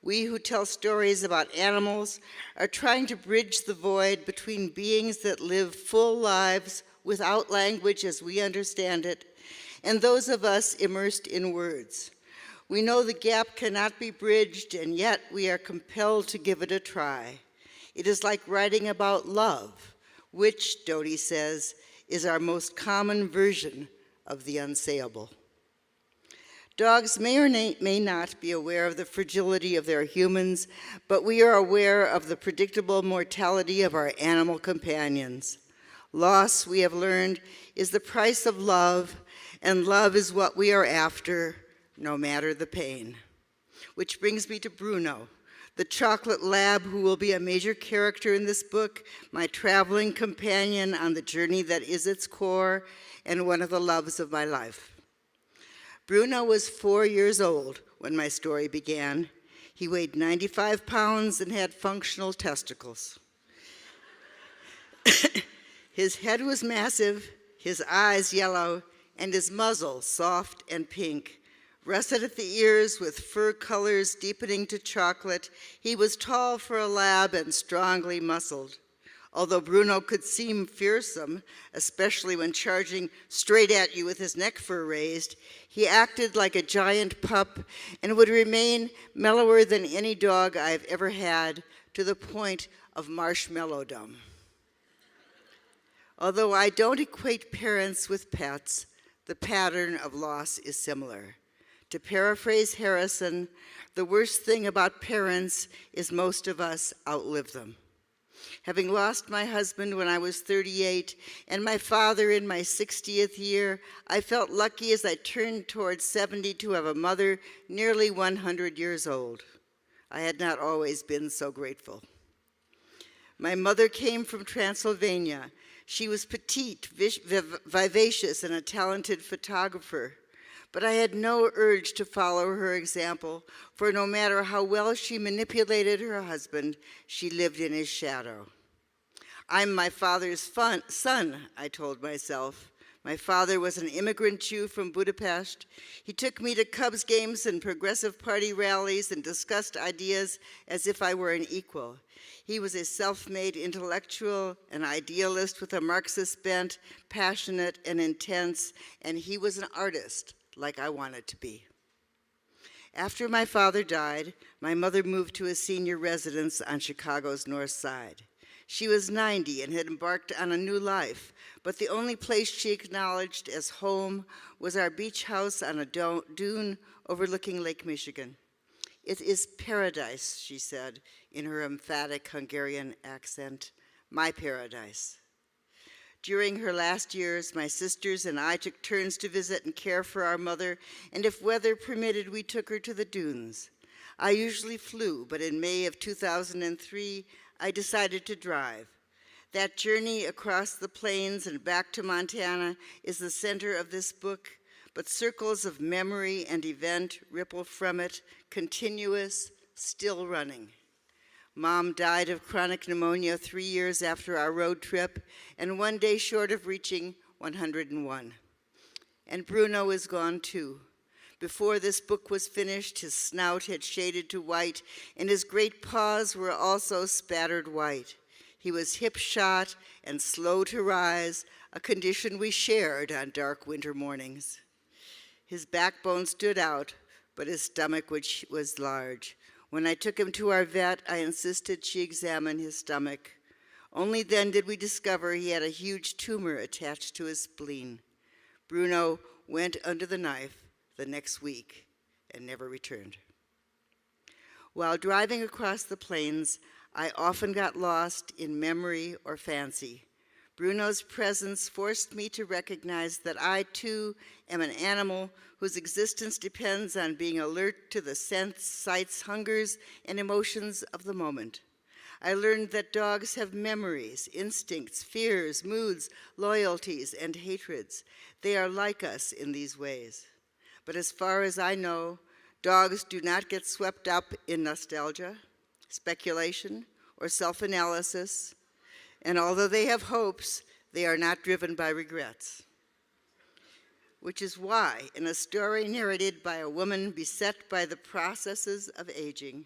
We who tell stories about animals are trying to bridge the void between beings that live full lives without language as we understand it, and those of us immersed in words. We know the gap cannot be bridged, and yet we are compelled to give it a try. It is like writing about love, which, Doty says, is our most common version of the unsayable. Dogs may or may not be aware of the fragility of their humans, but we are aware of the predictable mortality of our animal companions. Loss, we have learned, is the price of love, and love is what we are after, no matter the pain. Which brings me to Bruno, the chocolate lab who will be a major character in this book, my traveling companion on the journey that is its core, and one of the loves of my life. Bruno was 4 years old when my story began. He weighed 95 pounds and had functional testicles. His head was massive, his eyes yellow, and his muzzle soft and pink. Russet at the ears with fur colors deepening to chocolate, he was tall for a lab and strongly muscled. Although Bruno could seem fearsome, especially when charging straight at you with his neck fur raised, he acted like a giant pup and would remain mellower than any dog I've ever had, to the point of marshmallow-dom. Although I don't equate parents with pets, the pattern of loss is similar. To paraphrase Harrison, the worst thing about parents is most of us outlive them. Having lost my husband when I was 38 and my father in my 60th year, I felt lucky as I turned towards 70 to have a mother nearly 100 years old. I had not always been so grateful. My mother came from Transylvania. She was petite, vivacious, and a talented photographer. But I had no urge to follow her example, for no matter how well she manipulated her husband, she lived in his shadow. I'm my father's son, I told myself. My father was an immigrant Jew from Budapest. He took me to Cubs games and Progressive Party rallies and discussed ideas as if I were an equal. He was a self-made intellectual, an idealist with a Marxist bent, passionate and intense, and he was an artist, like I wanted to be. After my father died, my mother moved to a senior residence on Chicago's North Side. She was 90 and had embarked on a new life, but the only place she acknowledged as home was our beach house on a dune overlooking Lake Michigan. It is paradise, she said in her emphatic Hungarian accent, my paradise. During her last years, my sisters and I took turns to visit and care for our mother, and if weather permitted, we took her to the dunes. I usually flew, but in May of 2003, I decided to drive. That journey across the plains and back to Montana is the center of this book, but circles of memory and event ripple from it, continuous, still running. Mom died of chronic pneumonia 3 years after our road trip, and 1 day short of reaching 101. And Bruno is gone too. Before this book was finished, his snout had shaded to white, and his great paws were also spattered white. He was hip-shot and slow to rise, a condition we shared on dark winter mornings. His backbone stood out, but his stomach was large. When I took him to our vet, I insisted she examine his stomach. Only then did we discover he had a huge tumor attached to his spleen. Bruno went under the knife the next week and never returned. While driving across the plains, I often got lost in memory or fancy. Bruno's presence forced me to recognize that I, too, am an animal whose existence depends on being alert to the scents, sights, hungers, and emotions of the moment. I learned that dogs have memories, instincts, fears, moods, loyalties, and hatreds. They are like us in these ways. But as far as I know, dogs do not get swept up in nostalgia, speculation, or self-analysis. And although they have hopes, they are not driven by regrets. Which is why, in a story narrated by a woman beset by the processes of aging,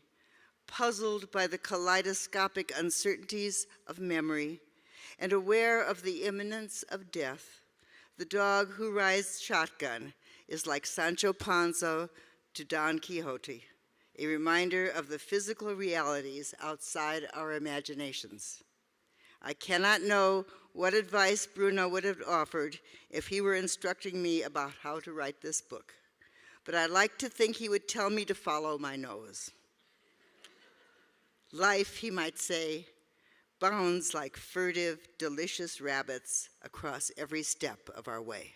puzzled by the kaleidoscopic uncertainties of memory, and aware of the imminence of death, the dog who rides shotgun is like Sancho Panza to Don Quixote, a reminder of the physical realities outside our imaginations. I cannot know what advice Bruno would have offered if he were instructing me about how to write this book, but I like to think he would tell me to follow my nose. Life, he might say, bounds like furtive, delicious rabbits across every step of our way.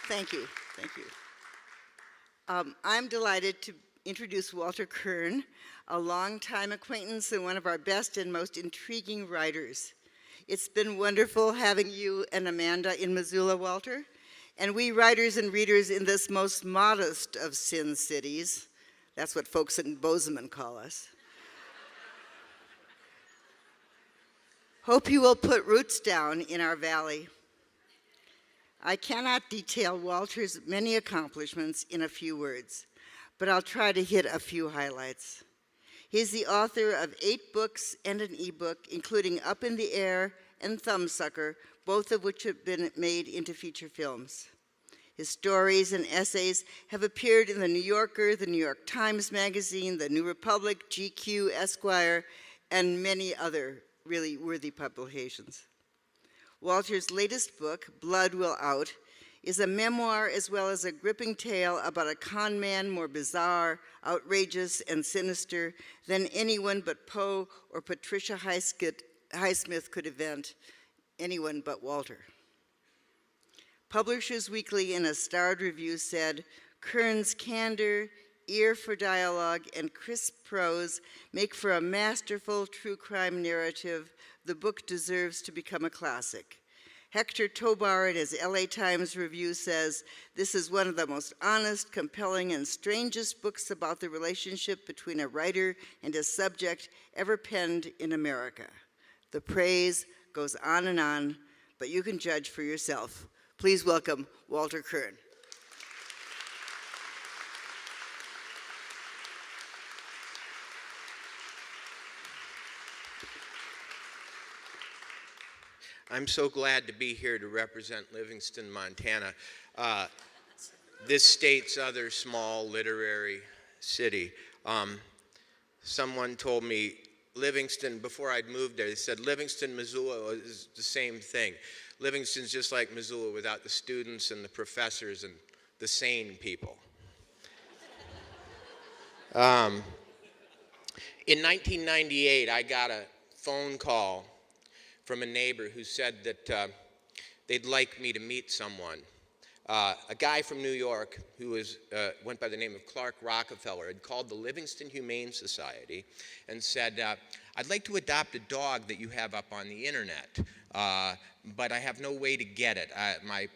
Thank you, thank you. I'm delighted to introduce Walter Kern, a longtime acquaintance and one of our best and most intriguing writers. It's been wonderful having you and Amanda in Missoula, Walter, and we writers and readers in this most modest of sin cities, that's what folks in Bozeman call us, hope you will put roots down in our valley. I cannot detail Walter's many accomplishments in a few words, but I'll try to hit a few highlights. He's the author of 8 books and an ebook, including Up in the Air and Thumbsucker, both of which have been made into feature films. His stories and essays have appeared in The New Yorker, The New York Times Magazine, The New Republic, GQ, Esquire, and many other really worthy publications. Walter's latest book, Blood Will Out, is a memoir as well as a gripping tale about a con man more bizarre, outrageous, and sinister than anyone but Poe or Patricia Highsmith could invent, anyone but Walter. Publishers Weekly in a starred review said, Kern's candor, ear for dialogue, and crisp prose make for a masterful true crime narrative. The book deserves to become a classic. Hector Tobar in his LA Times review says, this is one of the most honest, compelling, and strangest books about the relationship between a writer and a subject ever penned in America. The praise goes on, but you can judge for yourself. Please welcome Walter Kern. I'm so glad to be here to represent Livingston, Montana, this state's other small literary city. Someone told me Livingston, before I'd moved there, they said Livingston, Missoula is the same thing. Livingston's just like Missoula without the students and the professors and the sane people. In 1998, I got a phone call from a neighbor who said that they'd like me to meet someone. a guy from New York who went by the name of Clark Rockefeller had called the Livingston Humane Society and said, I'd like to adopt a dog that you have up on the internet, but I have no way to get it. My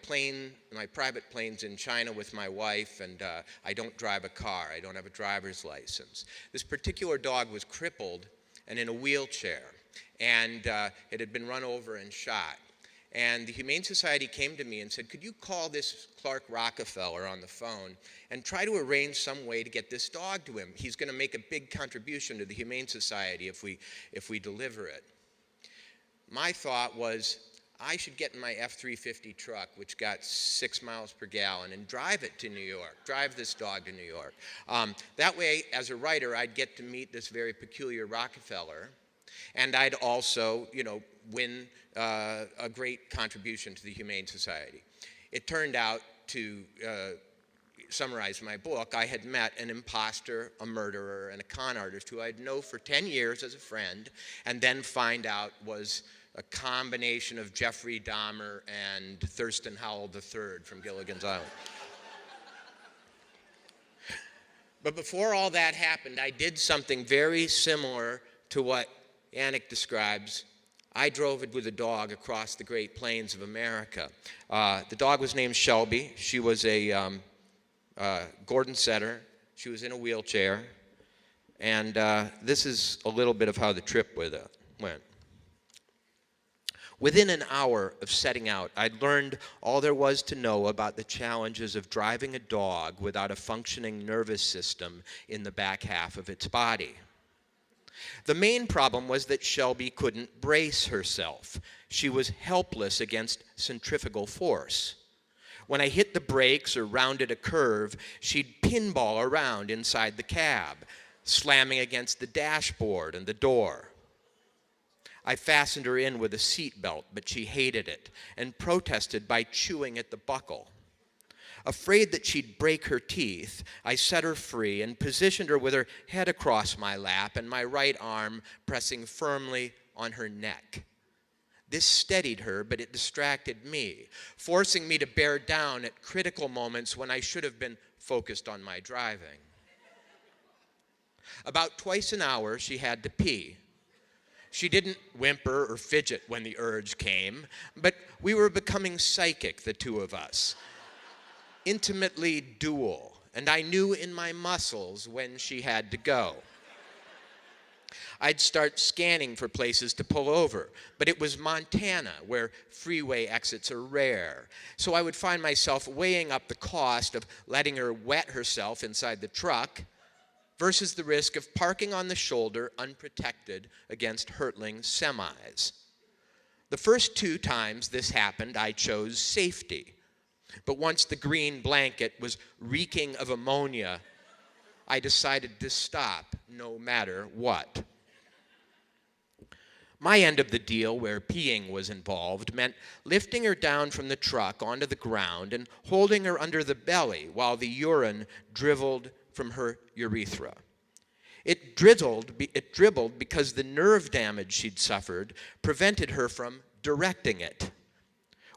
private plane's in China with my wife, and I don't drive a car. I don't have a driver's license. This particular dog was crippled and in a wheelchair, and it had been run over and shot. And the Humane Society came to me and said, could you call this Clark Rockefeller on the phone and try to arrange some way to get this dog to him? He's going to make a big contribution to the Humane Society if we deliver it. My thought was, I should get in my F-350 truck, which got 6 miles per gallon, and drive it to New York, drive this dog to New York. That way, as a writer, I'd get to meet this very peculiar Rockefeller, and I'd also, win a great contribution to the Humane Society. It turned out, to summarize my book, I had met an imposter, a murderer, and a con artist who I'd known for 10 years as a friend, and then find out was a combination of Jeffrey Dahmer and Thurston Howell III from Gilligan's Island. But before all that happened, I did something very similar to what Anik describes. I drove it with a dog across the Great Plains of America. The dog was named Shelby. She was a Gordon setter. She was in a wheelchair. And this is a little bit of how the trip went. Within an hour of setting out, I'd learned all there was to know about the challenges of driving a dog without a functioning nervous system in the back half of its body. The main problem was that Shelby couldn't brace herself. She was helpless against centrifugal force. When I hit the brakes or rounded a curve, she'd pinball around inside the cab, slamming against the dashboard and the door. I fastened her in with a seat belt, but she hated it and protested by chewing at the buckle. Afraid that she'd break her teeth, I set her free and positioned her with her head across my lap and my right arm pressing firmly on her neck. This steadied her, but it distracted me, forcing me to bear down at critical moments when I should have been focused on my driving. About twice an hour, she had to pee. She didn't whimper or fidget when the urge came, but we were becoming psychic, the two of us. Intimately dual, and I knew in my muscles when she had to go. I'd start scanning for places to pull over, but it was Montana, where freeway exits are rare. So I would find myself weighing up the cost of letting her wet herself inside the truck versus the risk of parking on the shoulder unprotected against hurtling semis. The first 2 times this happened, I chose safety. But once the green blanket was reeking of ammonia, I decided to stop no matter what. My end of the deal, where peeing was involved, meant lifting her down from the truck onto the ground and holding her under the belly while the urine dribbled from her urethra. It dribbled because the nerve damage she'd suffered prevented her from directing it.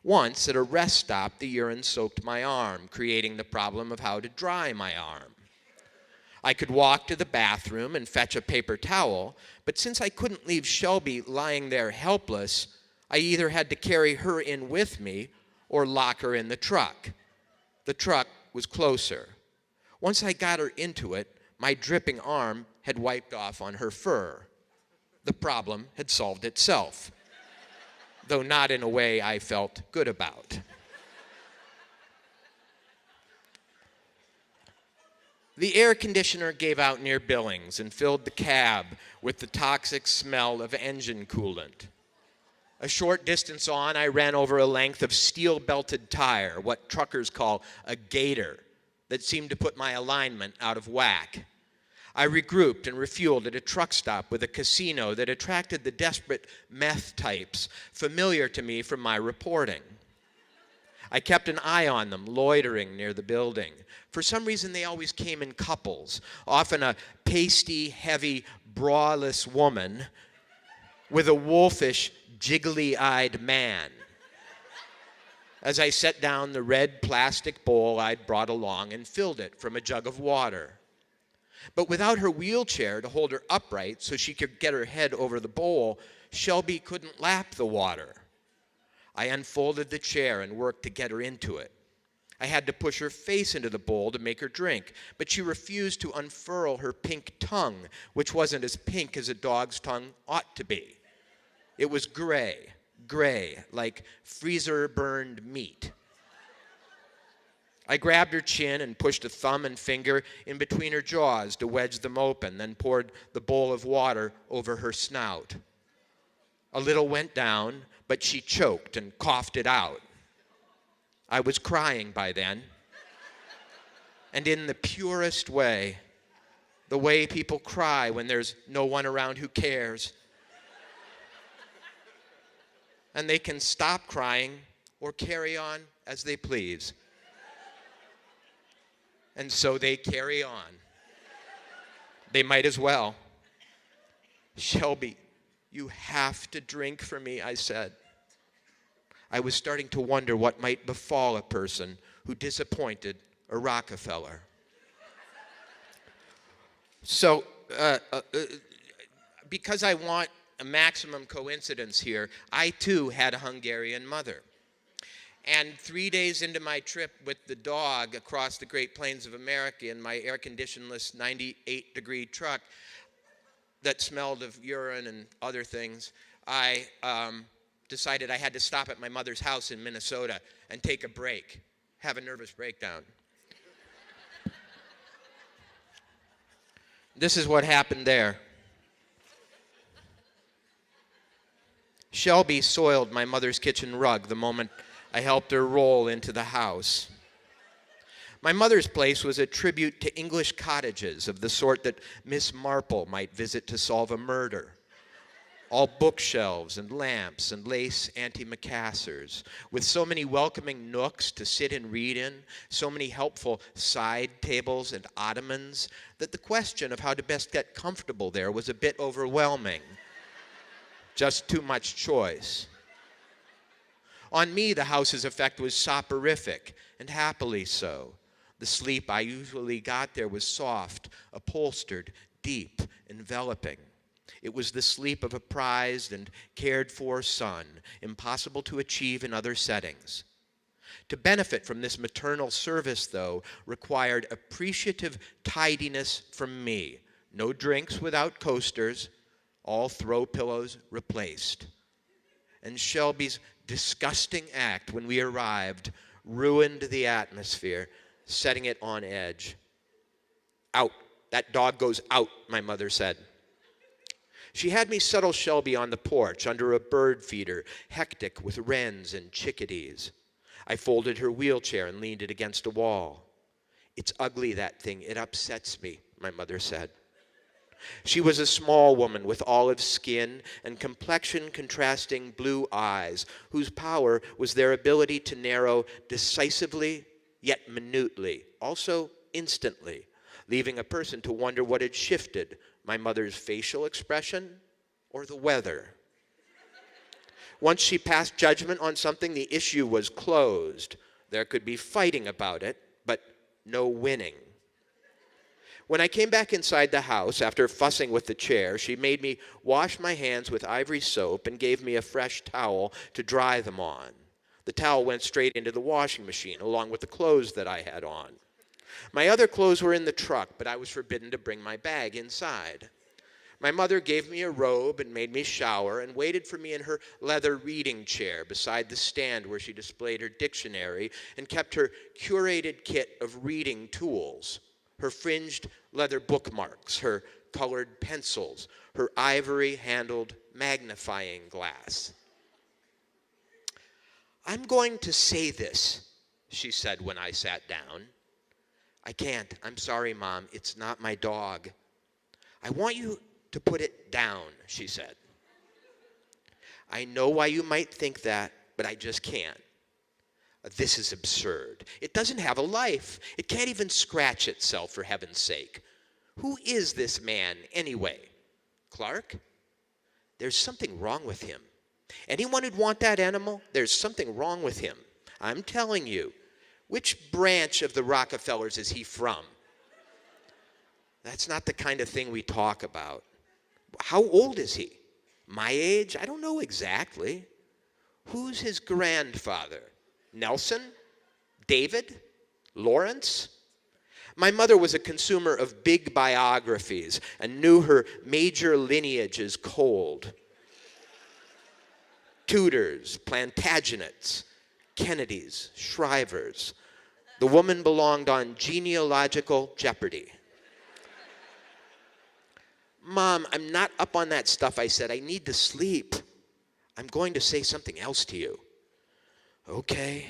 Once, at a rest stop, the urine soaked my arm, creating the problem of how to dry my arm. I could walk to the bathroom and fetch a paper towel, but since I couldn't leave Shelby lying there helpless, I either had to carry her in with me or lock her in the truck. The truck was closer. Once I got her into it, my dripping arm had wiped off on her fur. The problem had solved itself, though not in a way I felt good about. The air conditioner gave out near Billings and filled the cab with the toxic smell of engine coolant. A short distance on, I ran over a length of steel-belted tire, what truckers call a gator, that seemed to put my alignment out of whack. I regrouped and refueled at a truck stop with a casino that attracted the desperate meth types familiar to me from my reporting. I kept an eye on them, loitering near the building. For some reason, they always came in couples, often a pasty, heavy, braless woman with a wolfish, jiggly-eyed man. as I set down the red plastic bowl I'd brought along and filled it from a jug of water. But without her wheelchair to hold her upright so she could get her head over the bowl, Shelby couldn't lap the water. I unfolded the chair and worked to get her into it. I had to push her face into the bowl to make her drink, but she refused to unfurl her pink tongue, which wasn't as pink as a dog's tongue ought to be. It was gray, like freezer-burned meat. I grabbed her chin and pushed a thumb and finger in between her jaws to wedge them open, then poured the bowl of water over her snout. A little went down, but she choked and coughed it out. I was crying by then. And in the purest way, the way people cry when there's no one around who cares. And they can stop crying or carry on as they please. And so they carry on. They might as well. Shelby, you have to drink for me, I said. I was starting to wonder what might befall a person who disappointed a Rockefeller. So, because I want a maximum coincidence here, I too had a Hungarian mother. And 3 days into my trip with the dog across the Great Plains of America in my air-conditioned-less 98-degree truck that smelled of urine and other things, I decided I had to stop at my mother's house in Minnesota and take a break, have a nervous breakdown. This is what happened there. Shelby soiled my mother's kitchen rug the moment I helped her roll into the house. My mother's place was a tribute to English cottages of the sort that Miss Marple might visit to solve a murder. All bookshelves and lamps and lace antimacassars, with so many welcoming nooks to sit and read in, so many helpful side tables and ottomans, that the question of how to best get comfortable there was a bit overwhelming. Just too much choice. On me, the house's effect was soporific, and happily so. The sleep I usually got there was soft, upholstered, deep, enveloping. It was the sleep of a prized and cared-for son, impossible to achieve in other settings. To benefit from this maternal service, though, required appreciative tidiness from me. No drinks without coasters, all throw pillows replaced. And Shelby's disgusting act when we arrived ruined the atmosphere, setting it on edge. Out. That dog goes out, my mother said. She had me settle Shelby on the porch under a bird feeder, hectic with wrens and chickadees. I folded her wheelchair and leaned it against a wall. It's ugly, that thing. It upsets me, my mother said. She was a small woman with olive skin and complexion contrasting blue eyes, whose power was their ability to narrow decisively yet minutely, also instantly, leaving a person to wonder what had shifted, my mother's facial expression or the weather. Once she passed judgment on something, the issue was closed. There could be fighting about it, but no winning. When I came back inside the house after fussing with the chair, she made me wash my hands with ivory soap and gave me a fresh towel to dry them on. The towel went straight into the washing machine, along with the clothes that I had on. My other clothes were in the truck, but I was forbidden to bring my bag inside. My mother gave me a robe and made me shower and waited for me in her leather reading chair beside the stand where she displayed her dictionary and kept her curated kit of reading tools, her fringed leather bookmarks, her colored pencils, her ivory-handled magnifying glass. I'm going to say this, she said when I sat down. I can't. I'm sorry, Mom. It's not my dog. I want you to put it down, she said. I know why you might think that, but I just can't. This is absurd. It doesn't have a life. It can't even scratch itself, for heaven's sake. Who is this man, anyway? Clark? There's something wrong with him. Anyone who'd want that animal, there's something wrong with him. I'm telling you. Which branch of the Rockefellers is he from? That's not the kind of thing we talk about. How old is he? My age? I don't know exactly. Who's his grandfather? Nelson? David? Lawrence? My mother was a consumer of big biographies and knew her major lineages cold. Tudors, Plantagenets, Kennedys, Shrivers. The woman belonged on genealogical jeopardy. Mom, I'm not up on that stuff, I said. I need to sleep. I'm going to say something else to you. Okay.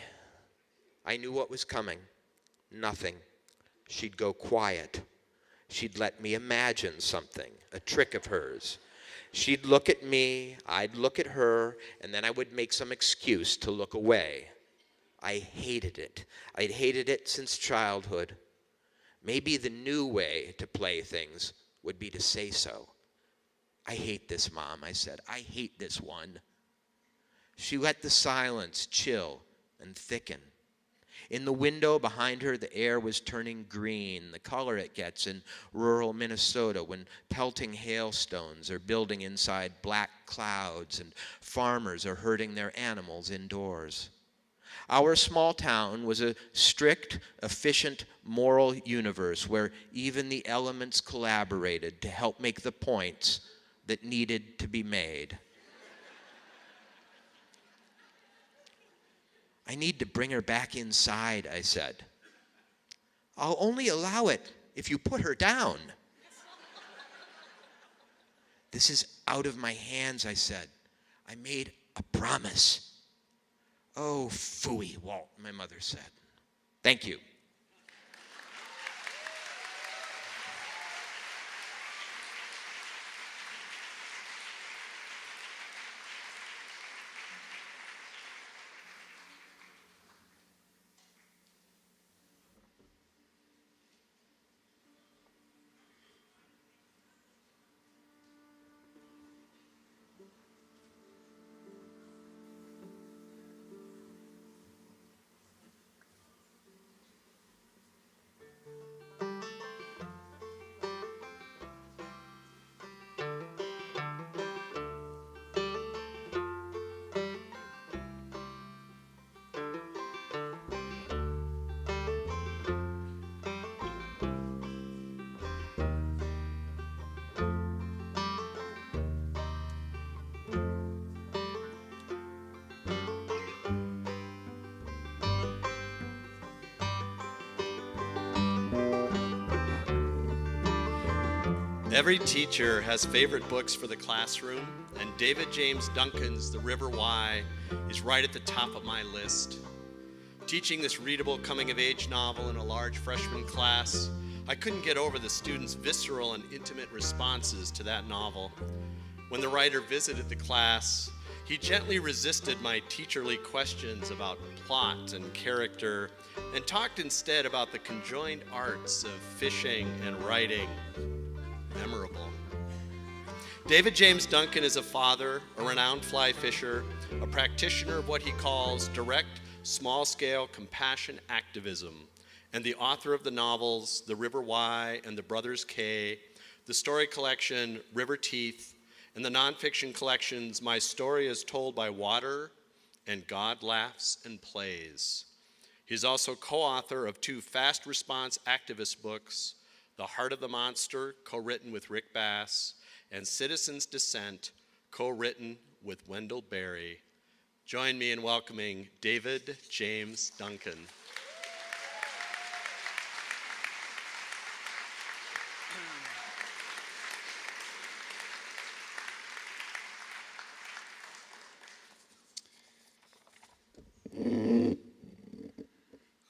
I knew what was coming. Nothing. She'd go quiet. She'd let me imagine something, a trick of hers. She'd look at me, I'd look at her, and then I would make some excuse to look away. I hated it. I'd hated it since childhood. Maybe the new way to play things would be to say so. I hate this, Mom, I said. I hate this one. She let the silence chill and thicken. In the window behind her, the air was turning green, the color it gets in rural Minnesota when pelting hailstones are building inside black clouds and farmers are herding their animals indoors. Our small town was a strict, efficient, moral universe where even the elements collaborated to help make the points that needed to be made. I need to bring her back inside, I said. I'll only allow it if you put her down. This is out of my hands, I said. I made a promise. Oh, phooey, Walt, my mother said. Thank you. Every teacher has favorite books for the classroom, and David James Duncan's The River Why is right at the top of my list. Teaching this readable coming-of-age novel in a large freshman class, I couldn't get over the students' visceral and intimate responses to that novel. When the writer visited the class, he gently resisted my teacherly questions about plot and character and talked instead about the conjoined arts of fishing and writing. Memorable. David James Duncan is a father, a renowned fly fisher, a practitioner of what he calls direct, small-scale compassion activism, and the author of the novels The River Why and The Brothers K, the story collection River Teeth, and the nonfiction collections My Story is Told by Water and God Laughs and Plays. He's also co-author of 2 fast response activist books, The Heart of the Monster, co-written with Rick Bass, and Citizen's Dissent, co-written with Wendell Berry. Join me in welcoming David James Duncan.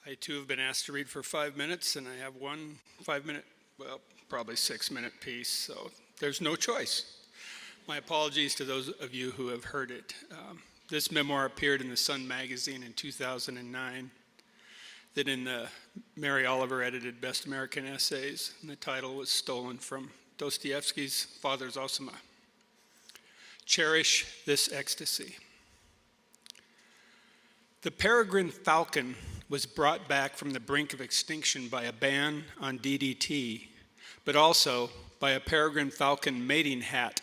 I too have been asked to read for 5 minutes, and I have one 5-minute, well, probably 6-minute piece, so there's no choice. My apologies to those of you who have heard it. This memoir appeared in the Sun magazine in 2009, then in the Mary Oliver edited Best American Essays, and the title was stolen from Dostoevsky's Father Zosima. Cherish this ecstasy. The peregrine falcon was brought back from the brink of extinction by a ban on DDT, but also by a peregrine falcon mating hat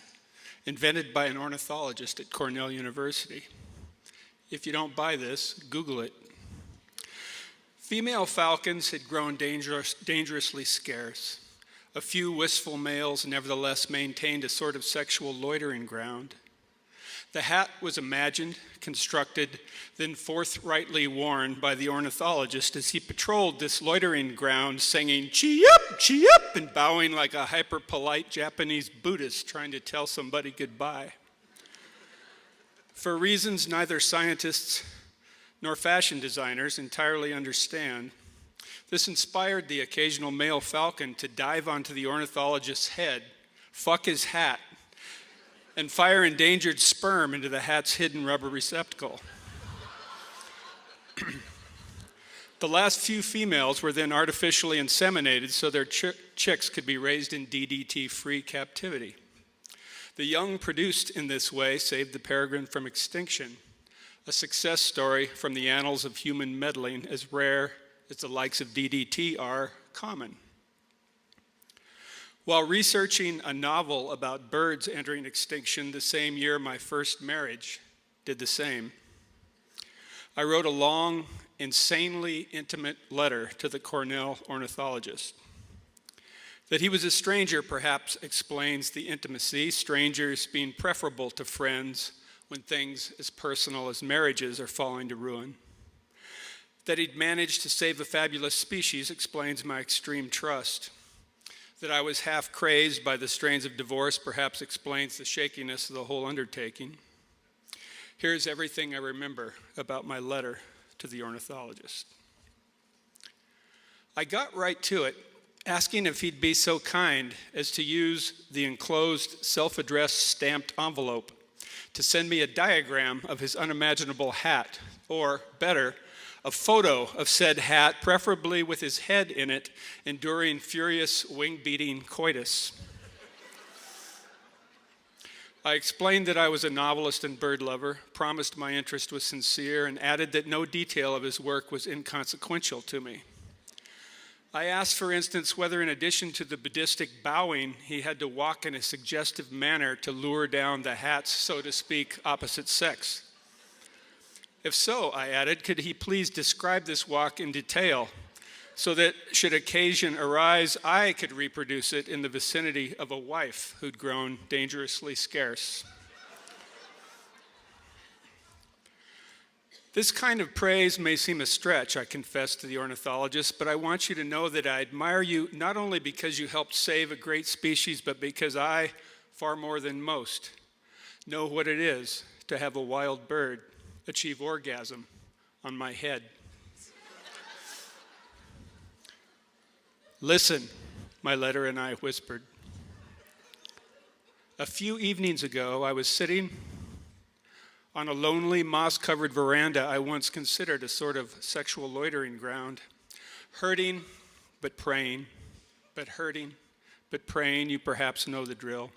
invented by an ornithologist at Cornell University. If you don't buy this, Google it. Female falcons had grown dangerously scarce. A few wistful males nevertheless maintained a sort of sexual loitering ground. The hat was imagined, constructed, then forthrightly worn by the ornithologist as he patrolled this loitering ground, singing "Chee-up, chee-up," and bowing like a hyper-polite Japanese Buddhist trying to tell somebody goodbye. For reasons neither scientists nor fashion designers entirely understand, this inspired the occasional male falcon to dive onto the ornithologist's head, fuck his hat, and fire endangered sperm into the hat's hidden rubber receptacle. The last few females were then artificially inseminated so their chicks could be raised in DDT-free captivity. The young produced in this way saved the peregrine from extinction, a success story from the annals of human meddling as rare as the likes of DDT are common. While researching a novel about birds entering extinction the same year my first marriage did the same, I wrote a long, insanely intimate letter to the Cornell ornithologist. That he was a stranger perhaps explains the intimacy, strangers being preferable to friends when things as personal as marriages are falling to ruin. That he'd managed to save a fabulous species explains my extreme trust. That I was half crazed by the strains of divorce perhaps explains the shakiness of the whole undertaking. Here's everything I remember about my letter to the ornithologist. I got right to it, asking if he'd be so kind as to use the enclosed self-addressed stamped envelope to send me a diagram of his unimaginable hat, or better, a photo of said hat, preferably with his head in it, enduring furious wing-beating coitus. I explained that I was a novelist and bird lover, promised my interest was sincere, and added that no detail of his work was inconsequential to me. I asked, for instance, whether in addition to the Buddhistic bowing, he had to walk in a suggestive manner to lure down the hat's, so to speak, opposite sex. If so, I added, could he please describe this walk in detail so that, should occasion arise, I could reproduce it in the vicinity of a wife who'd grown dangerously scarce. This kind of praise may seem a stretch, I confess to the ornithologist, but I want you to know that I admire you not only because you helped save a great species, but because I, far more than most, know what it is to have a wild bird achieve orgasm on my head. Listen, my letter and I whispered. A few evenings ago, I was sitting on a lonely, moss-covered veranda I once considered a sort of sexual loitering ground, hurting but praying, but hurting but praying, you perhaps know the drill.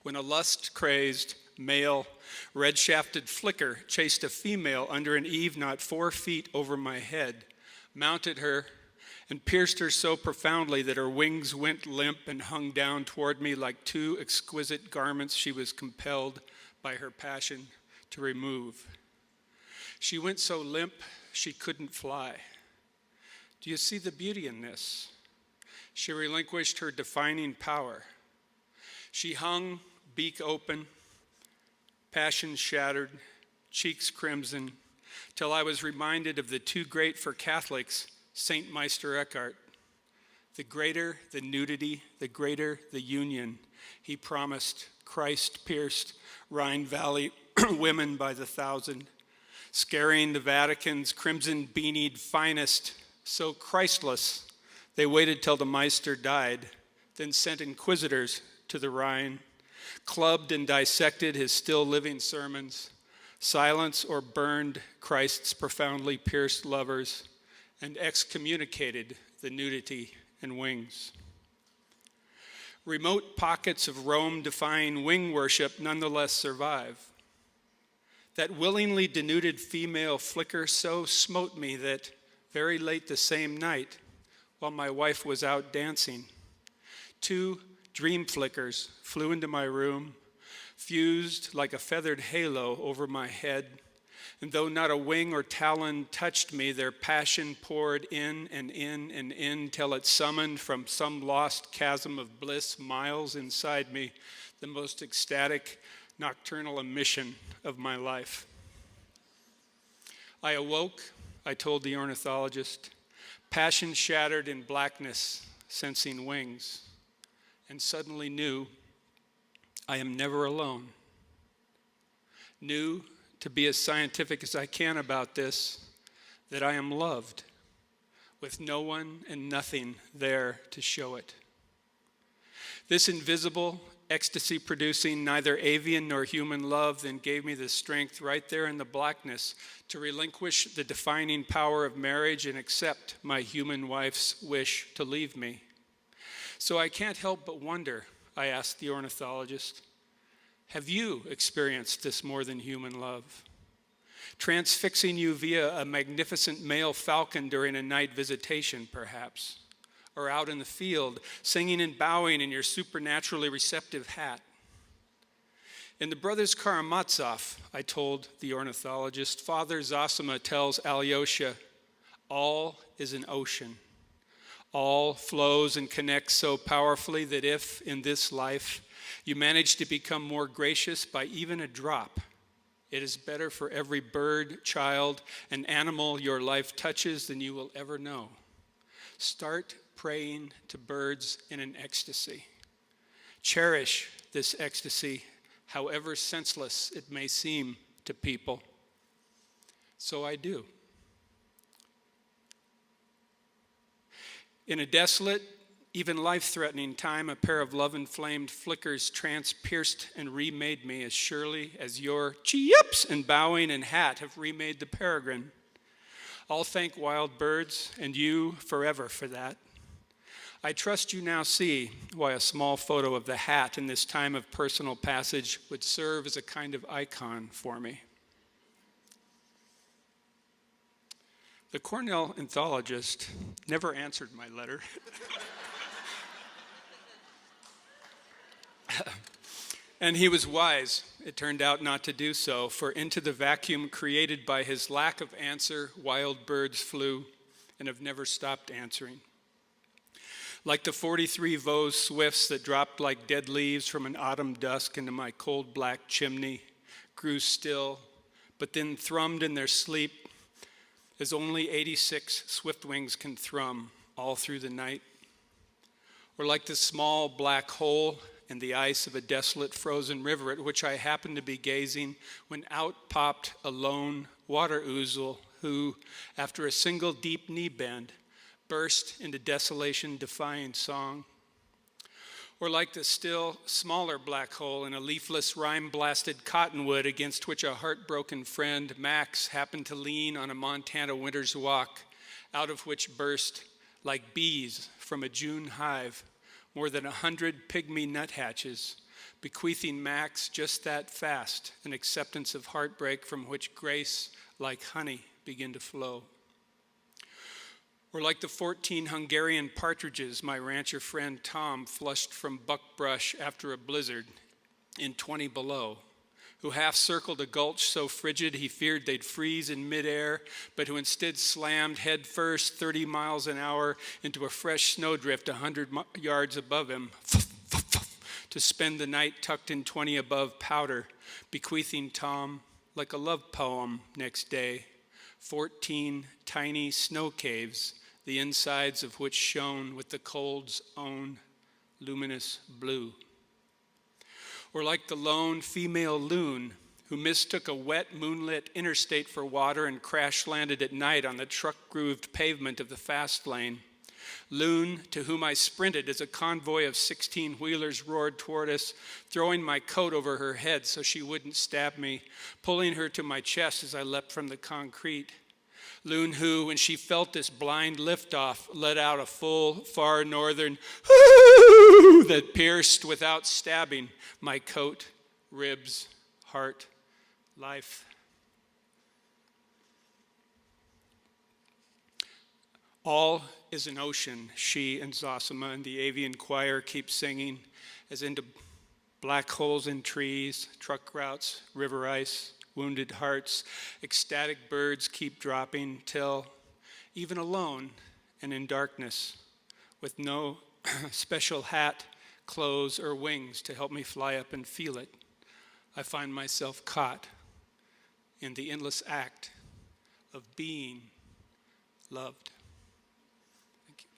When a lust-crazed, male, red-shafted flicker chased a female under an eave not 4 feet over my head, mounted her, and pierced her so profoundly that her wings went limp and hung down toward me like two exquisite garments she was compelled by her passion to remove. She went so limp she couldn't fly. Do you see the beauty in this? She relinquished her defining power. She hung, beak open, passion shattered, cheeks crimson, till I was reminded of the too great for Catholics, Saint Meister Eckhart. The greater the nudity, the greater the union, he promised Christ-pierced Rhine Valley women by the thousand, scaring the Vatican's crimson-beanied finest, so Christless, they waited till the Meister died, then sent inquisitors to the Rhine, clubbed and dissected his still living sermons, silenced or burned Christ's profoundly pierced lovers, and excommunicated the nudity and wings. Remote pockets of Rome-defying wing worship nonetheless survive. That willingly denuded female flicker so smote me that very late the same night, while my wife was out dancing, 2 dream flickers flew into my room, fused like a feathered halo over my head, and though not a wing or talon touched me, their passion poured in and in and in till it summoned from some lost chasm of bliss miles inside me the most ecstatic nocturnal emission of my life. I awoke, I told the ornithologist, passion shattered in blackness, sensing wings, and suddenly knew I am never alone. Knew, to be as scientific as I can about this, that I am loved, with no one and nothing there to show it. This invisible, ecstasy-producing, neither avian nor human love then gave me the strength right there in the blackness to relinquish the defining power of marriage and accept my human wife's wish to leave me. So I can't help but wonder, I asked the ornithologist, have you experienced this more than human love? Transfixing you via a magnificent male falcon during a night visitation, perhaps, or out in the field, singing and bowing in your supernaturally receptive hat. In the Brothers Karamazov, I told the ornithologist, Father Zosima tells Alyosha, all is an ocean. All flows and connects so powerfully that if, in this life, you manage to become more gracious by even a drop, it is better for every bird, child, and animal your life touches than you will ever know. Start praying to birds in an ecstasy. Cherish this ecstasy, however senseless it may seem to people. So I do. In a desolate, even life-threatening time, a pair of love-inflamed flickers trans-pierced and remade me as surely as your chee-yups and bowing and hat have remade the peregrine. I'll thank wild birds and you forever for that. I trust you now see why a small photo of the hat in this time of personal passage would serve as a kind of icon for me. The Cornell anthologist never answered my letter. And he was wise, it turned out, not to do so, for into the vacuum created by his lack of answer, wild birds flew and have never stopped answering. Like the 43 Vaux swifts that dropped like dead leaves from an autumn dusk into my cold black chimney, grew still, but then thrummed in their sleep as only 86 swift wings can thrum all through the night. Or like the small black hole in the ice of a desolate frozen river at which I happened to be gazing when out popped a lone water ouzel who, after a single deep knee bend, burst into desolation-defying song. Or like the still smaller black hole in a leafless, rime-blasted cottonwood against which a heartbroken friend, Max, happened to lean on a Montana winter's walk, out of which burst, like bees from a June hive, more than 100 pygmy nuthatches, bequeathing Max just that fast an acceptance of heartbreak from which grace, like honey, began to flow. Or like the 14 Hungarian partridges my rancher friend Tom flushed from buckbrush after a blizzard in 20 below, who half-circled a gulch so frigid he feared they'd freeze in midair, but who instead slammed head first 30 miles an hour into a fresh snowdrift 100 yards above him, to spend the night tucked in 20 above powder, bequeathing Tom, like a love poem next day, 14 tiny snow caves, the insides of which shone with the cold's own luminous blue. Or like the lone female loon who mistook a wet, moonlit interstate for water and crash-landed at night on the truck-grooved pavement of the fast lane. Loon, to whom I sprinted as a convoy of 16-wheelers roared toward us, throwing my coat over her head so she wouldn't stab me, pulling her to my chest as I leapt from the concrete. Loon who, when she felt this blind liftoff, let out a full, far northern hoo that pierced without stabbing my coat, ribs, heart, life. All is an ocean, she and Zosima and the avian choir keep singing, as into black holes in trees, truck routes, river ice, wounded hearts, ecstatic birds keep dropping till, even alone and in darkness, with no special hat, clothes, or wings to help me fly up and feel it, I find myself caught in the endless act of being loved. Thank you.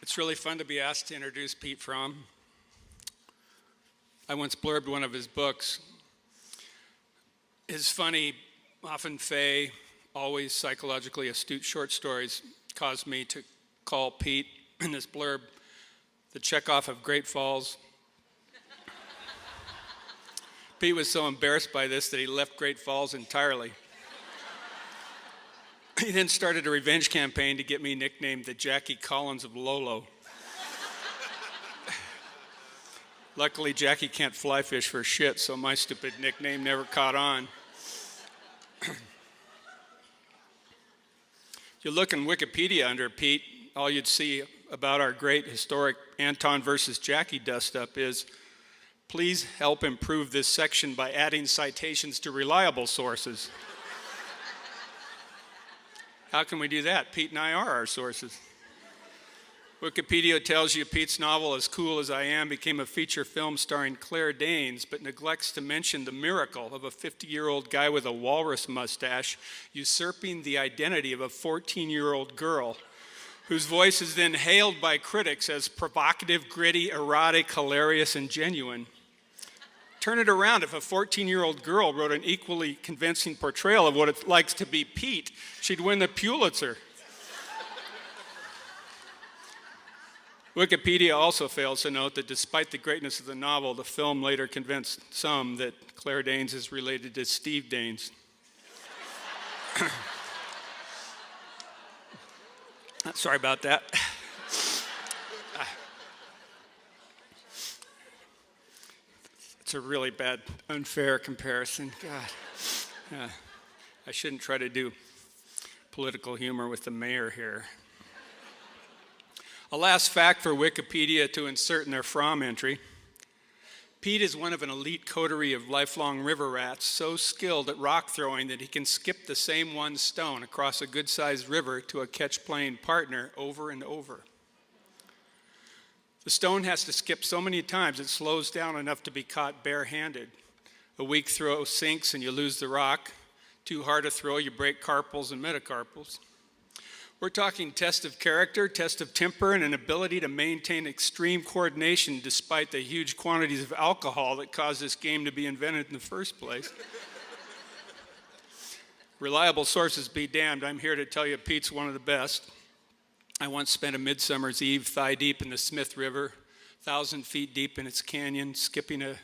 It's really fun to be asked to introduce Pete Fromm. I once blurbed one of his books. His funny, often fey, always psychologically astute short stories caused me to call Pete in this blurb the Chekhov of Great Falls. Pete was so embarrassed by this that he left Great Falls entirely. He then started a revenge campaign to get me nicknamed the Jackie Collins of Lolo. Luckily, Jackie can't fly fish for shit, so my stupid nickname never caught on. You look in Wikipedia under Pete, all you'd see about our great historic Anton versus Jackie dust-up is, please help improve this section by adding citations to reliable sources. How can we do that? Pete and I are our sources. Wikipedia tells you Pete's novel, As Cool as I Am, became a feature film starring Claire Danes, but neglects to mention the miracle of a 50-year-old guy with a walrus mustache usurping the identity of a 14-year-old girl, whose voice is then hailed by critics as provocative, gritty, erotic, hilarious, and genuine. Turn it around, if a 14-year-old girl wrote an equally convincing portrayal of what it likes to be Pete, she'd win the Pulitzer. Wikipedia also fails to note that despite the greatness of the novel, the film later convinced some that Claire Danes is related to Steve Danes. Sorry about that. It's a really bad, unfair comparison. God. I shouldn't try to do political humor with the mayor here. A last fact for Wikipedia to insert in their Fromm entry. Pete is one of an elite coterie of lifelong river rats, so skilled at rock throwing that he can skip the same one stone across a good-sized river to a catch-playing partner over and over. The stone has to skip so many times it slows down enough to be caught bare-handed. A weak throw sinks and you lose the rock. Too hard a throw, you break carpals and metacarpals. We're talking test of character, test of temper, and an ability to maintain extreme coordination despite the huge quantities of alcohol that caused this game to be invented in the first place. Reliable sources be damned, I'm here to tell you Pete's one of the best. I once spent a midsummer's eve thigh-deep in the Smith River, 1,000 feet deep in its canyon, skipping a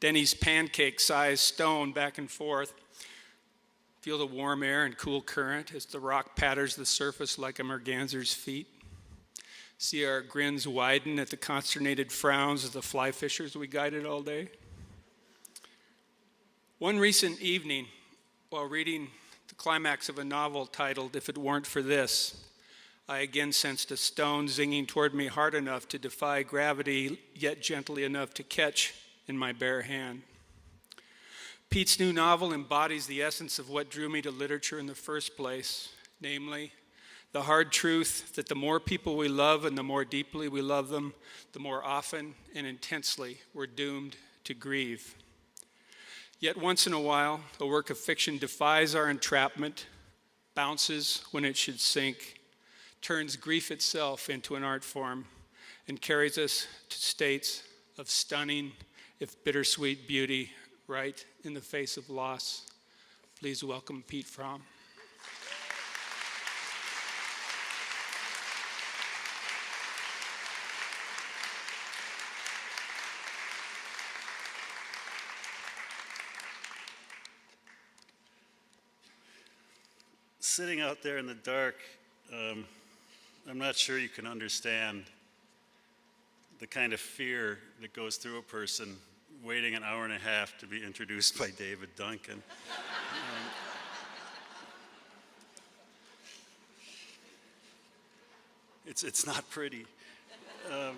Denny's pancake-sized stone back and forth. Feel the warm air and cool current as the rock patters the surface like a merganser's feet. See our grins widen at the consternated frowns of the fly fishers we guided all day. One recent evening, while reading the climax of a novel titled If It Weren't for This, I again sensed a stone zinging toward me hard enough to defy gravity, yet gently enough to catch in my bare hand. Pete's new novel embodies the essence of what drew me to literature in the first place, namely, the hard truth that the more people we love and the more deeply we love them, the more often and intensely we're doomed to grieve. Yet once in a while, a work of fiction defies our entrapment, bounces when it should sink, turns grief itself into an art form, and carries us to states of stunning, if bittersweet beauty, right in the face of loss. Please welcome Pete Fromm. Sitting out there in the dark, I'm not sure you can understand the kind of fear that goes through a person waiting an hour and a half to be introduced by David Duncan. It's not pretty. And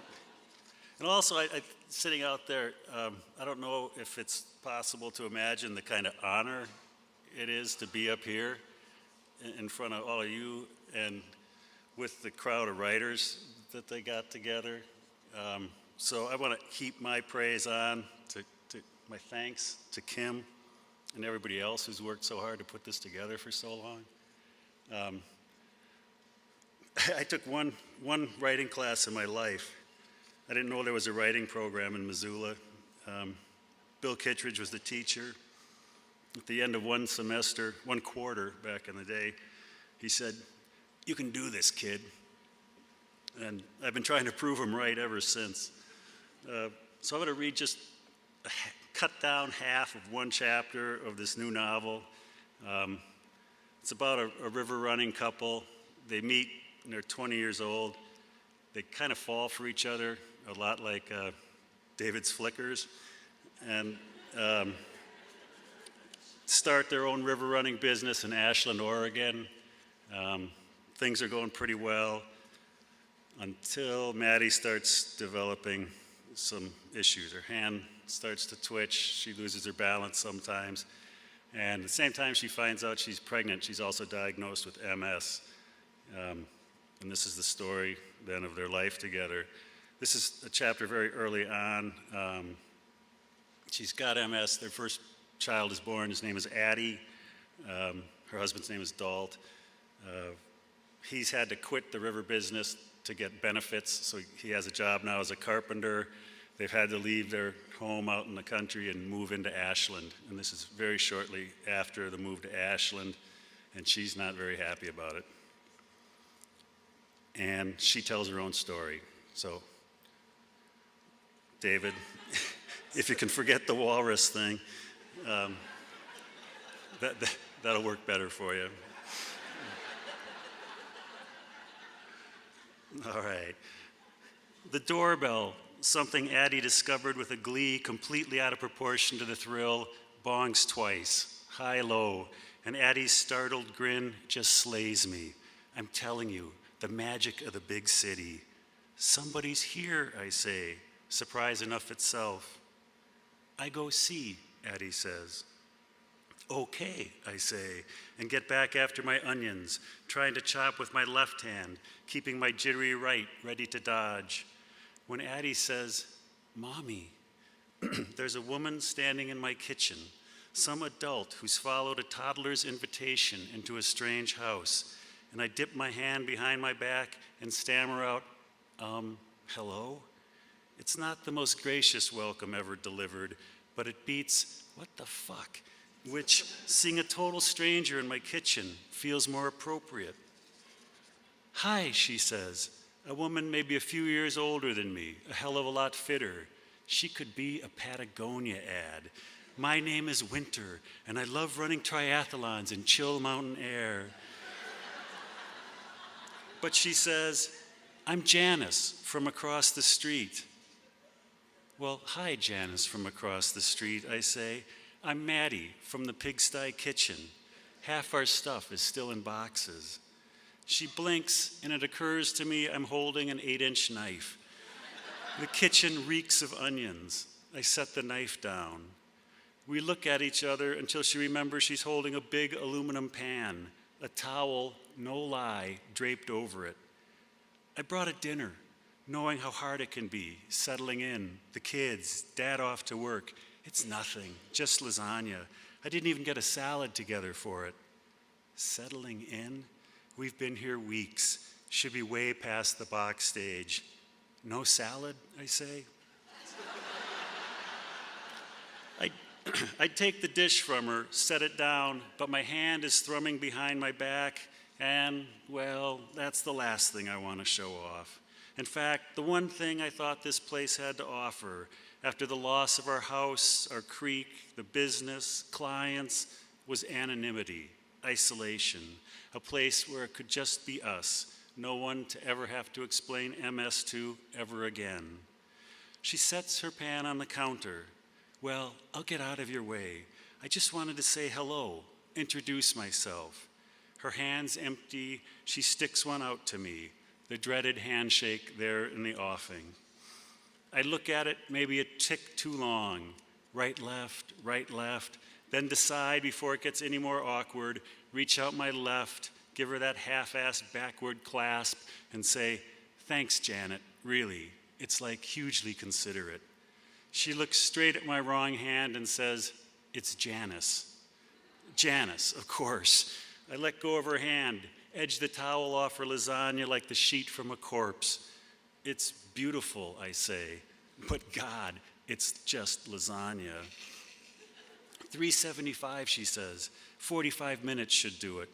also, sitting out there, I don't know if it's possible to imagine the kind of honor it is to be up here in front of all of you and with the crowd of writers that they got together. So I want to heap my praise on to my thanks to Kim and everybody else who's worked so hard to put this together for so long. I took one writing class in my life. I didn't know there was a writing program in Missoula. Bill Kittredge was the teacher. At the end of one quarter back in the day, he said, "You can do this, kid." And I've been trying to prove him right ever since. So I'm going to read just a cut down half of one chapter of this new novel. It's about a river running couple. They meet and they're 20 years old. They kind of fall for each other, a lot like David's Flickers, and start their own river running business in Ashland, Oregon. Things are going pretty well until Maddie starts developing some issues. Her hand starts to twitch. She loses her balance sometimes. And at the same time she finds out she's pregnant, she's also diagnosed with MS. And this is the story then of their life together. This is a chapter very early on. She's got MS. Their first child is born. His name is Addie. Her husband's name is Dalt. He's had to quit the river business to get benefits, so he has a job now as a carpenter. They've had to leave their home out in the country and move into Ashland. And this is very shortly after the move to Ashland, and she's not very happy about it. And she tells her own story. So, David, if you can forget the walrus thing, that'll work better for you. All right. The doorbell, something Addie discovered with a glee completely out of proportion to the thrill, bongs twice, high-low, and Addie's startled grin just slays me. I'm telling you, the magic of the big city. Somebody's here, I say, surprise enough itself. I go see, Addie says. Okay, I say, and get back after my onions, trying to chop with my left hand, keeping my jittery right ready to dodge. When Addie says, Mommy, there's a woman standing in my kitchen, some adult who's followed a toddler's invitation into a strange house, and I dip my hand behind my back and stammer out, hello? It's not the most gracious welcome ever delivered, but it beats, what the fuck? Which, seeing a total stranger in my kitchen, feels more appropriate. Hi, she says, a woman maybe a few years older than me, a hell of a lot fitter. She could be a Patagonia ad. My name is Winter, and I love running triathlons in chill mountain air. But she says, I'm Janice from across the street. Well, hi, Janice from across the street, I say. I'm Maddie from the pigsty kitchen. Half our stuff is still in boxes. She blinks, and it occurs to me I'm holding an 8-inch knife. The kitchen reeks of onions. I set the knife down. We look at each other until she remembers she's holding a big aluminum pan, a towel, no lie, draped over it. I brought a dinner, knowing how hard it can be, settling in, the kids, Dad off to work. It's nothing, just lasagna. I didn't even get a salad together for it. Settling in? We've been here weeks. Should be way past the box stage. No salad, I say? I'd take the dish from her, set it down, but my hand is thrumming behind my back, and, well, that's the last thing I want to show off. In fact, the one thing I thought this place had to offer, after the loss of our house, our creek, the business, clients, was anonymity, isolation, a place where it could just be us, no one to ever have to explain MS to ever again. She sets her pan on the counter. Well, I'll get out of your way. I just wanted to say hello, introduce myself. Her hands empty, she sticks one out to me, the dreaded handshake there in the offing. I look at it maybe a tick too long, right, left, then decide before it gets any more awkward, reach out my left, give her that half-assed backward clasp, and say, thanks, Janet, really. It's like hugely considerate. She looks straight at my wrong hand and says, it's Janice. Janice, of course. I let go of her hand, edge the towel off her lasagna like the sheet from a corpse. It's beautiful, I say, but God, it's just lasagna. $3.75, she says. 45 minutes should do it.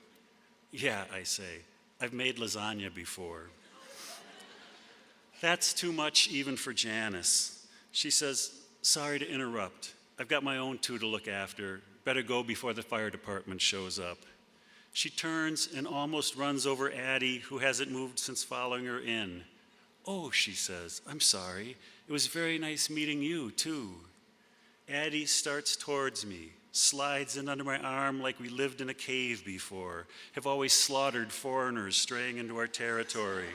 Yeah, I say, I've made lasagna before. That's too much even for Janice. She says, sorry to interrupt. I've got my own two to look after. Better go before the fire department shows up. She turns and almost runs over Addie, who hasn't moved since following her in. Oh, she says, I'm sorry. It was very nice meeting you, too. Addie starts towards me, slides in under my arm like we lived in a cave before, have always slaughtered foreigners straying into our territory.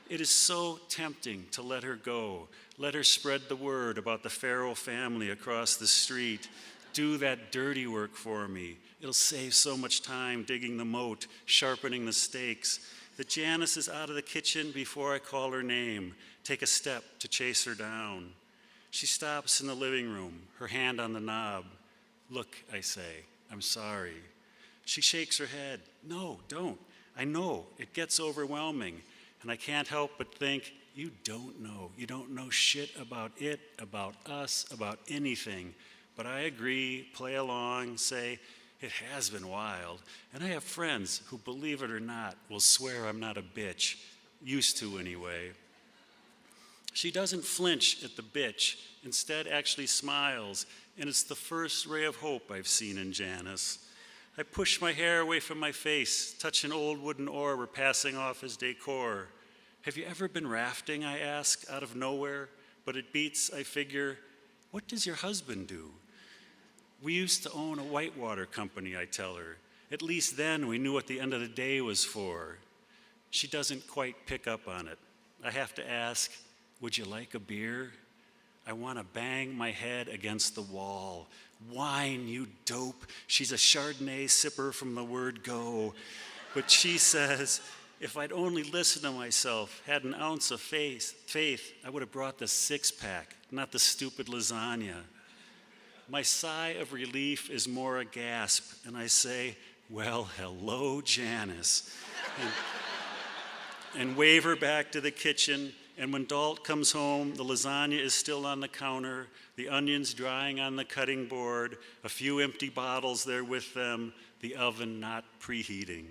It is so tempting to let her go, let her spread the word about the Farrell family across the street, do that dirty work for me. It'll save so much time digging the moat, sharpening the stakes. That Janice is out of the kitchen before I call her name, take a step to chase her down. She stops in the living room, her hand on the knob. Look, I say, I'm sorry. She shakes her head. No, don't. I know, it gets overwhelming. And I can't help but think, you don't know. You don't know shit about it, about us, about anything. But I agree, play along, say, it has been wild. And I have friends who, believe it or not, will swear I'm not a bitch. Used to, anyway. She doesn't flinch at the bitch, instead actually smiles, and it's the first ray of hope I've seen in Janice. I push my hair away from my face, touch an old wooden oar we're passing off as decor. Have you ever been rafting, I ask, out of nowhere? But it beats, I figure, what does your husband do? We used to own a whitewater company, I tell her. At least then we knew what the end of the day was for. She doesn't quite pick up on it. I have to ask, would you like a beer? I want to bang my head against the wall. Wine, you dope. She's a Chardonnay sipper from the word go. But she says, if I'd only listened to myself, had an ounce of faith, I would have brought the six-pack, not the stupid lasagna. My sigh of relief is more a gasp, and I say, well, hello, Janice. And wave her back to the kitchen. And when Dalt comes home, the lasagna is still on the counter, the onions drying on the cutting board, a few empty bottles there with them, the oven not preheating.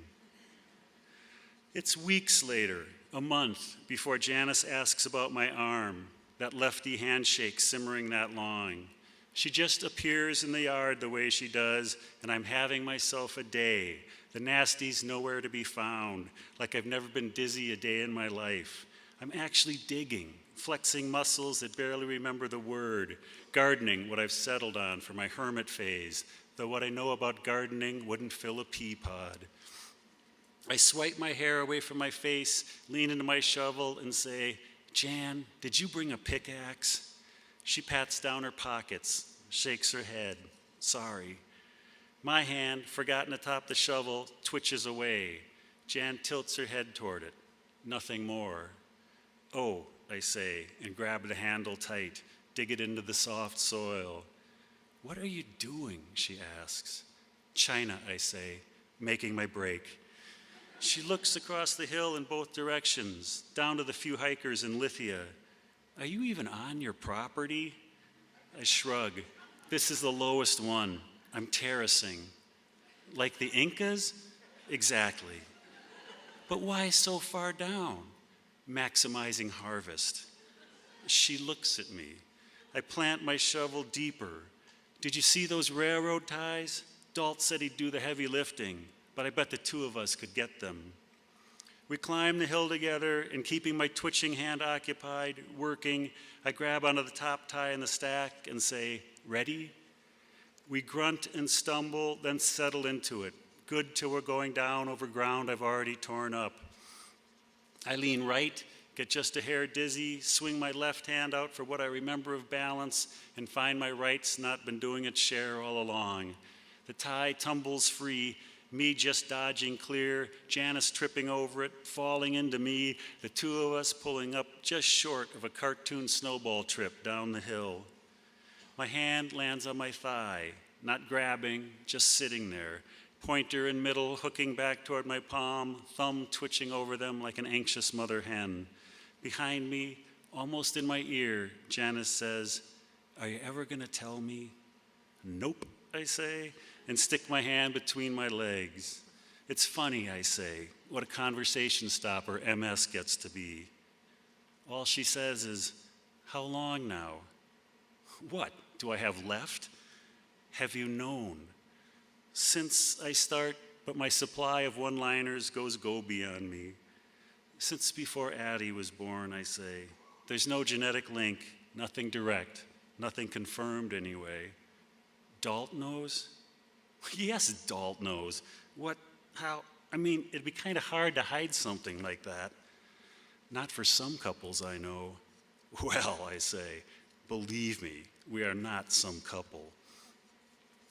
It's weeks later, a month, before Janice asks about my arm, that lefty handshake simmering that long. She just appears in the yard the way she does, and I'm having myself a day. The nasty's nowhere to be found, like I've never been dizzy a day in my life. I'm actually digging, flexing muscles that barely remember the word, gardening what I've settled on for my hermit phase, though what I know about gardening wouldn't fill a pea pod. I swipe my hair away from my face, lean into my shovel, and say, Jan, did you bring a pickaxe? She pats down her pockets, shakes her head. Sorry. My hand, forgotten atop the shovel, twitches away. Jan tilts her head toward it. Nothing more. Oh, I say, and grab the handle tight, dig it into the soft soil. What are you doing, she asks. China, I say, making my break. She looks across the hill in both directions, down to the few hikers in Lithia. Are you even on your property? I shrug. This is the lowest one. I'm terracing. Like the Incas? Exactly. But why so far down? Maximizing harvest. She looks at me. I plant my shovel deeper. Did you see those railroad ties? Dalt said he'd do the heavy lifting, but I bet the two of us could get them. We climb the hill together, and keeping my twitching hand occupied, working, I grab onto the top tie in the stack and say, "Ready?" We grunt and stumble, then settle into it. Good till we're going down over ground I've already torn up. I lean right, get just a hair dizzy, swing my left hand out for what I remember of balance, and find my right's not been doing its share all along. The tie tumbles free, me just dodging clear, Janice tripping over it, falling into me, the two of us pulling up just short of a cartoon snowball trip down the hill. My hand lands on my thigh, not grabbing, just sitting there. Pointer in middle, hooking back toward my palm, thumb twitching over them like an anxious mother hen. Behind me, almost in my ear, Janice says, "Are you ever gonna tell me?" "Nope," I say, and stick my hand between my legs. It's funny, I say, what a conversation stopper MS gets to be. All she says is, "How long now?" What do I have left? Have you known? Since I start, but my supply of one-liners goes go beyond me. Since before Addie was born, I say. There's no genetic link, nothing direct, nothing confirmed anyway. Dalt knows? Yes, Dalt knows. What, how, I mean, it'd be kind of hard to hide something like that. Not for some couples I know. Well, I say, believe me, we are not some couple.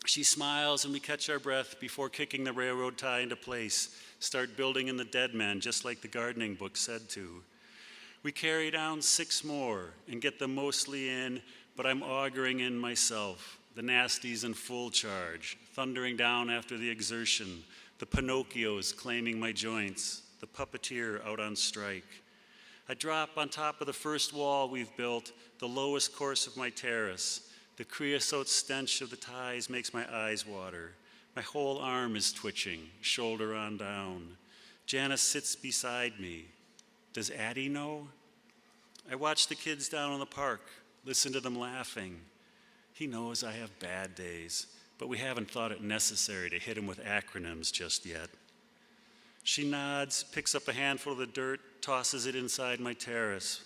She smiles and we catch our breath before kicking the railroad tie into place, start building in the dead man just like the gardening book said to. We carry down 6 more and get them mostly in, but I'm auguring in myself, the nasties in full charge, thundering down after the exertion, the Pinocchios claiming my joints, the puppeteer out on strike. I drop on top of the first wall we've built, the lowest course of my terrace. The creosote stench of the ties makes my eyes water. My whole arm is twitching, shoulder on down. Janice sits beside me. Does Addie know? I watch the kids down in the park, listen to them laughing. He knows I have bad days, but we haven't thought it necessary to hit him with acronyms just yet. She nods, picks up a handful of the dirt, tosses it inside my terrace.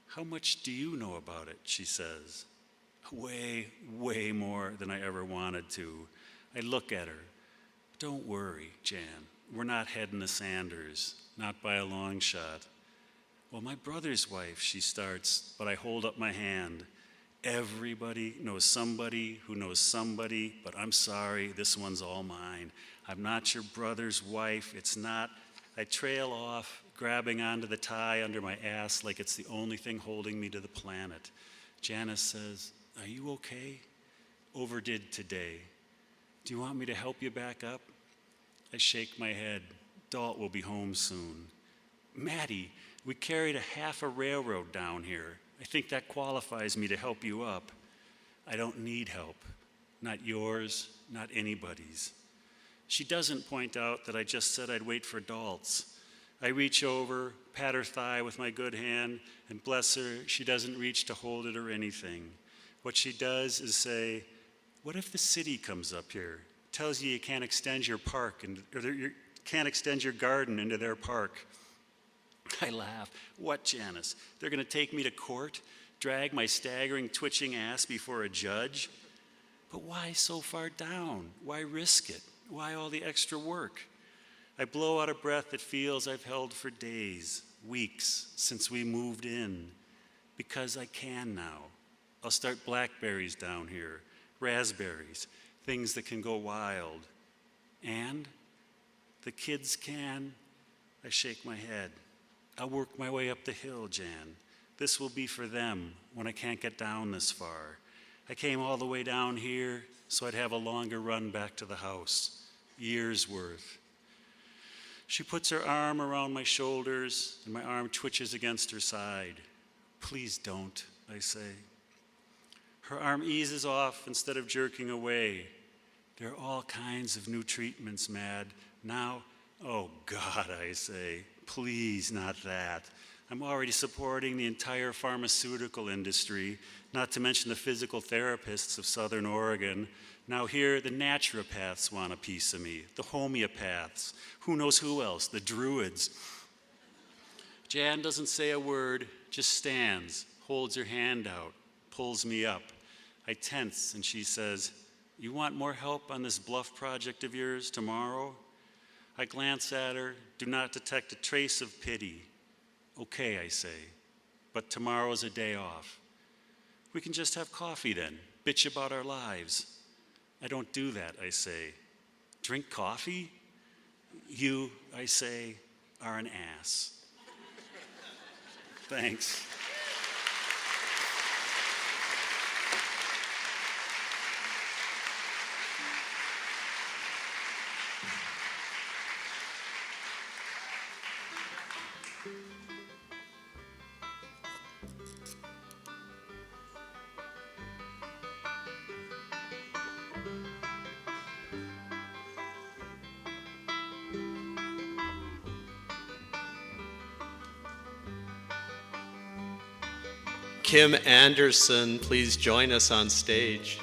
How much do you know about it, she says. Way, way more than I ever wanted to. I look at her. Don't worry, Jan. We're not heading to Sanders, not by a long shot. Well, my brother's wife, she starts, but I hold up my hand. Everybody knows somebody who knows somebody, but I'm sorry, this one's all mine. I'm not your brother's wife. It's not. I trail off, grabbing onto the tie under my ass like it's the only thing holding me to the planet. Janice says, "Are you okay?" Overdid today. Do you want me to help you back up? I shake my head. Dalt will be home soon. Maddie, we carried half a railroad down here. I think that qualifies me to help you up. I don't need help. Not yours, not anybody's. She doesn't point out that I just said I'd wait for Dalt's. I reach over, pat her thigh with my good hand, and bless her, she doesn't reach to hold it or anything. What she does is say, "What if the city comes up here, tells you you can't extend your park, or you can't extend your garden into their park?" I laugh. What, Janice? They're going to take me to court, drag my staggering, twitching ass before a judge? But why so far down? Why risk it? Why all the extra work? I blow out a breath that feels I've held for days, weeks, since we moved in. Because I can now. I'll start blackberries down here, raspberries, things that can go wild. And the kids can. I shake my head. I'll work my way up the hill, Jan. This will be for them when I can't get down this far. I came all the way down here so I'd have a longer run back to the house. Years worth. She puts her arm around my shoulders and my arm twitches against her side. Please don't, I say. Her arm eases off instead of jerking away. There are all kinds of new treatments, Mad. Now, oh God, I say, please not that. I'm already supporting the entire pharmaceutical industry, not to mention the physical therapists of Southern Oregon. Now here, the naturopaths want a piece of me, the homeopaths, who knows who else, the druids. Jan doesn't say a word, just stands, holds her hand out, pulls me up. I tense, and she says, "You want more help on this bluff project of yours tomorrow?" I glance at her, do not detect a trace of pity. "Okay," I say, "but tomorrow's a day off. We can just have coffee then, bitch about our lives." "I don't do that," I say. "Drink coffee? You," I say, "are an ass." Thanks. Kim Anderson, please join us on stage.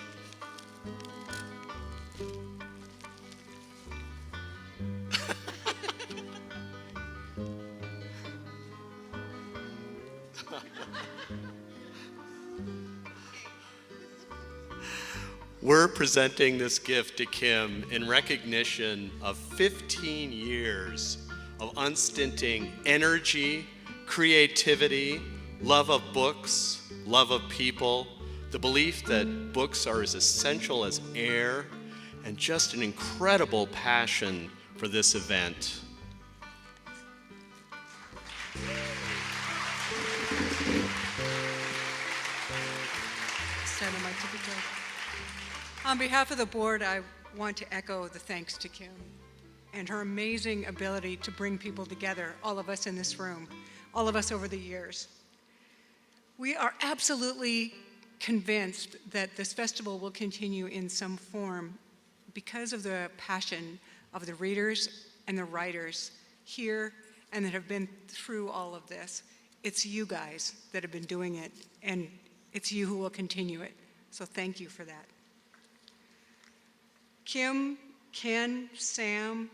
We're presenting this gift to Kim in recognition of 15 years of unstinting energy, creativity, love of books, love of people, the belief that books are as essential as air, and just an incredible passion for this event. Stand on my tippy toe. On behalf of the board, I want to echo the thanks to Kim and her amazing ability to bring people together, all of us in this room, all of us over the years. We are absolutely convinced that this festival will continue in some form because of the passion of the readers and the writers here and that have been through all of this. It's you guys that have been doing it, and it's you who will continue it. So thank you for that. Kim, Ken, Sam,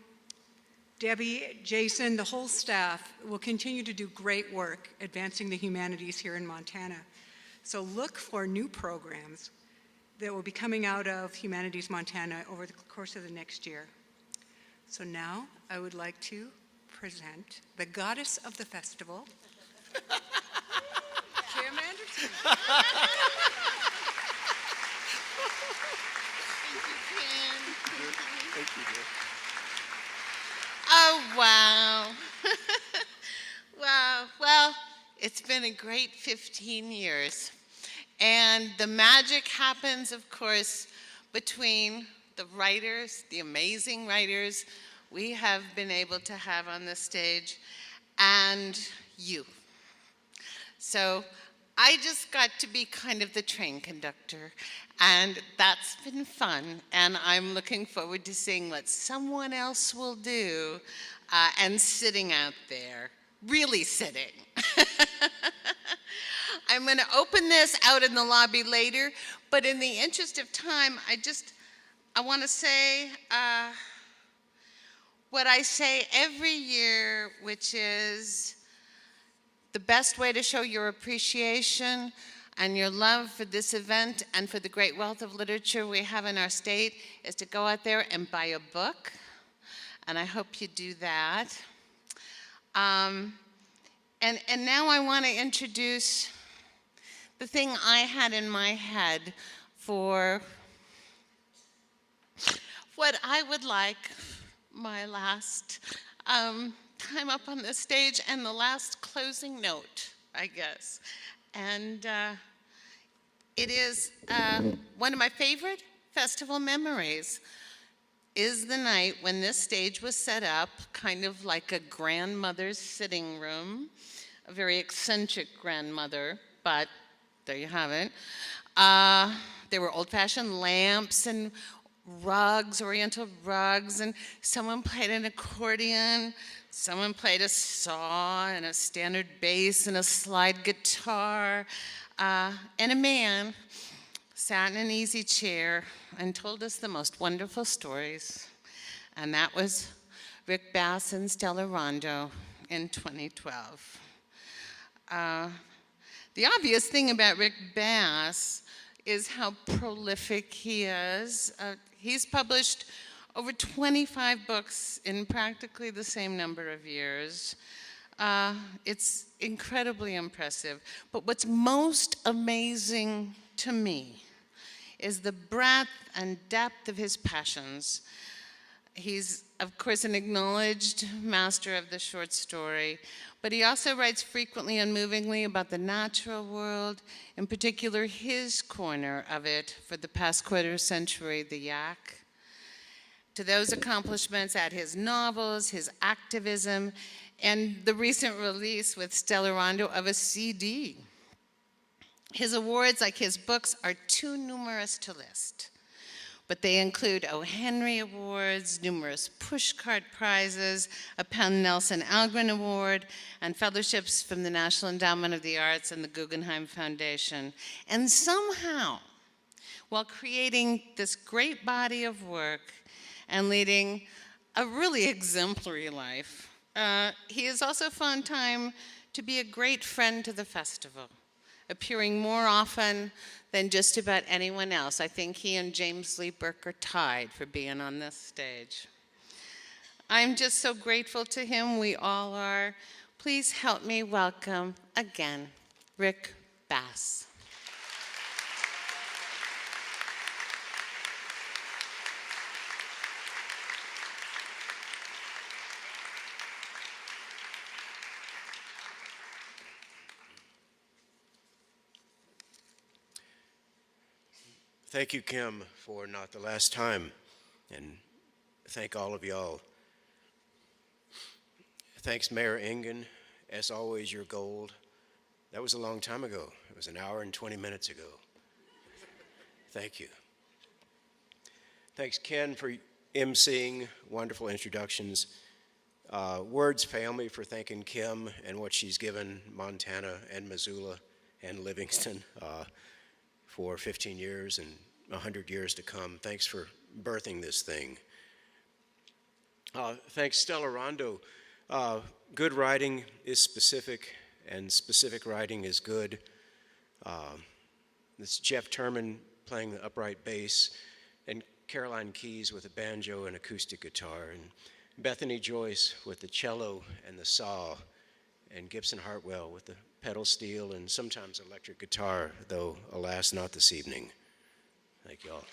Debbie, Jason, the whole staff will continue to do great work advancing the humanities here in Montana. So look for new programs that will be coming out of Humanities Montana over the course of the next year. So now I would like to present the goddess of the festival, Kim Anderson. Thank you, dear. Oh, wow. Wow. Well, it's been a great 15 years. And the magic happens, of course, between the writers, the amazing writers we have been able to have on the stage, and you. So I just got to be kind of the train conductor, and that's been fun. And I'm looking forward to seeing what someone else will do and sitting out there, really sitting. I'm going to open this out in the lobby later, but in the interest of time, I want to say what I say every year, which is the best way to show your appreciation and your love for this event and for the great wealth of literature we have in our state is to go out there and buy a book, and I hope you do that. And now I want to introduce the thing I had in my head for what I would like my last time up on the stage and the last closing note, I guess. And it is one of my favorite festival memories is the night when this stage was set up kind of like a grandmother's sitting room, a very eccentric grandmother, but there you have it. There were old-fashioned lamps and rugs, oriental rugs, and someone played an accordion, someone played a saw and a standard bass and a slide guitar, and a man sat in an easy chair and told us the most wonderful stories, and that was Rick Bass and Stella Rondo in 2012. The obvious thing about Rick Bass is how prolific he is. He's published over 25 books in practically the same number of years. It's incredibly impressive. But what's most amazing to me is the breadth and depth of his passions. He's, of course, an acknowledged master of the short story, but he also writes frequently and movingly about the natural world, in particular his corner of it for the past quarter century, the yak. To those accomplishments add his novels, his activism, and the recent release with Stella Rondo of a CD. His awards, like his books, are too numerous to list, but they include O. Henry Awards, numerous pushcart prizes, a Penn Nelson Algren Award, and fellowships from the National Endowment of the Arts and the Guggenheim Foundation. And somehow, while creating this great body of work and leading a really exemplary life, he has also found time to be a great friend to the festival, appearing more often than just about anyone else. I think he and James Lee Burke are tied for being on this stage. I'm just so grateful to him. We all are. Please help me welcome again, Rick Bass. Thank you, Kim, for Not the Last Time, and thank all of y'all. Thanks, Mayor Engen. As always, you're gold. That was a long time ago. It was an hour and 20 minutes ago. Thank you. Thanks, Ken, for emceeing wonderful introductions. Words fail me for thanking Kim and what she's given Montana and Missoula and Livingston for 15 years and 100 years to come. Thanks for birthing this thing. Thanks, Stella Rondo. Good writing is specific, and specific writing is good. This is Jeff Turman playing the upright bass, and Caroline Keyes with a banjo and acoustic guitar, and Bethany Joyce with the cello and the saw, and Gibson Hartwell with the pedal steel and sometimes electric guitar, though alas, not this evening. Thank y'all.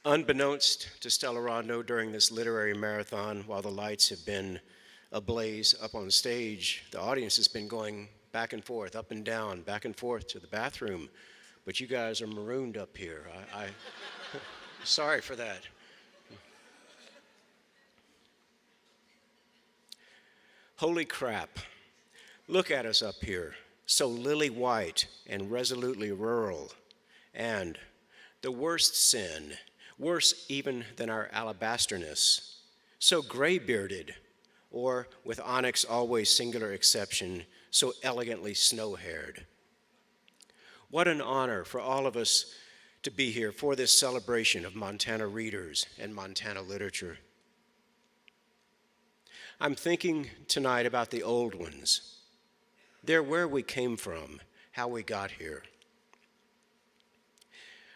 Unbeknownst to Stella Rondo during this literary marathon, while the lights have been ablaze up on stage, the audience has been going back and forth, up and down, back and forth to the bathroom, but you guys are marooned up here. Sorry for that. Holy crap. Look at us up here, so lily white and resolutely rural. And the worst sin, worse even than our alabasterness, so gray-bearded, or with onyx always singular exception, so elegantly snow-haired. What an honor for all of us to be here for this celebration of Montana readers and Montana literature. I'm thinking tonight about the old ones. They're where we came from, how we got here.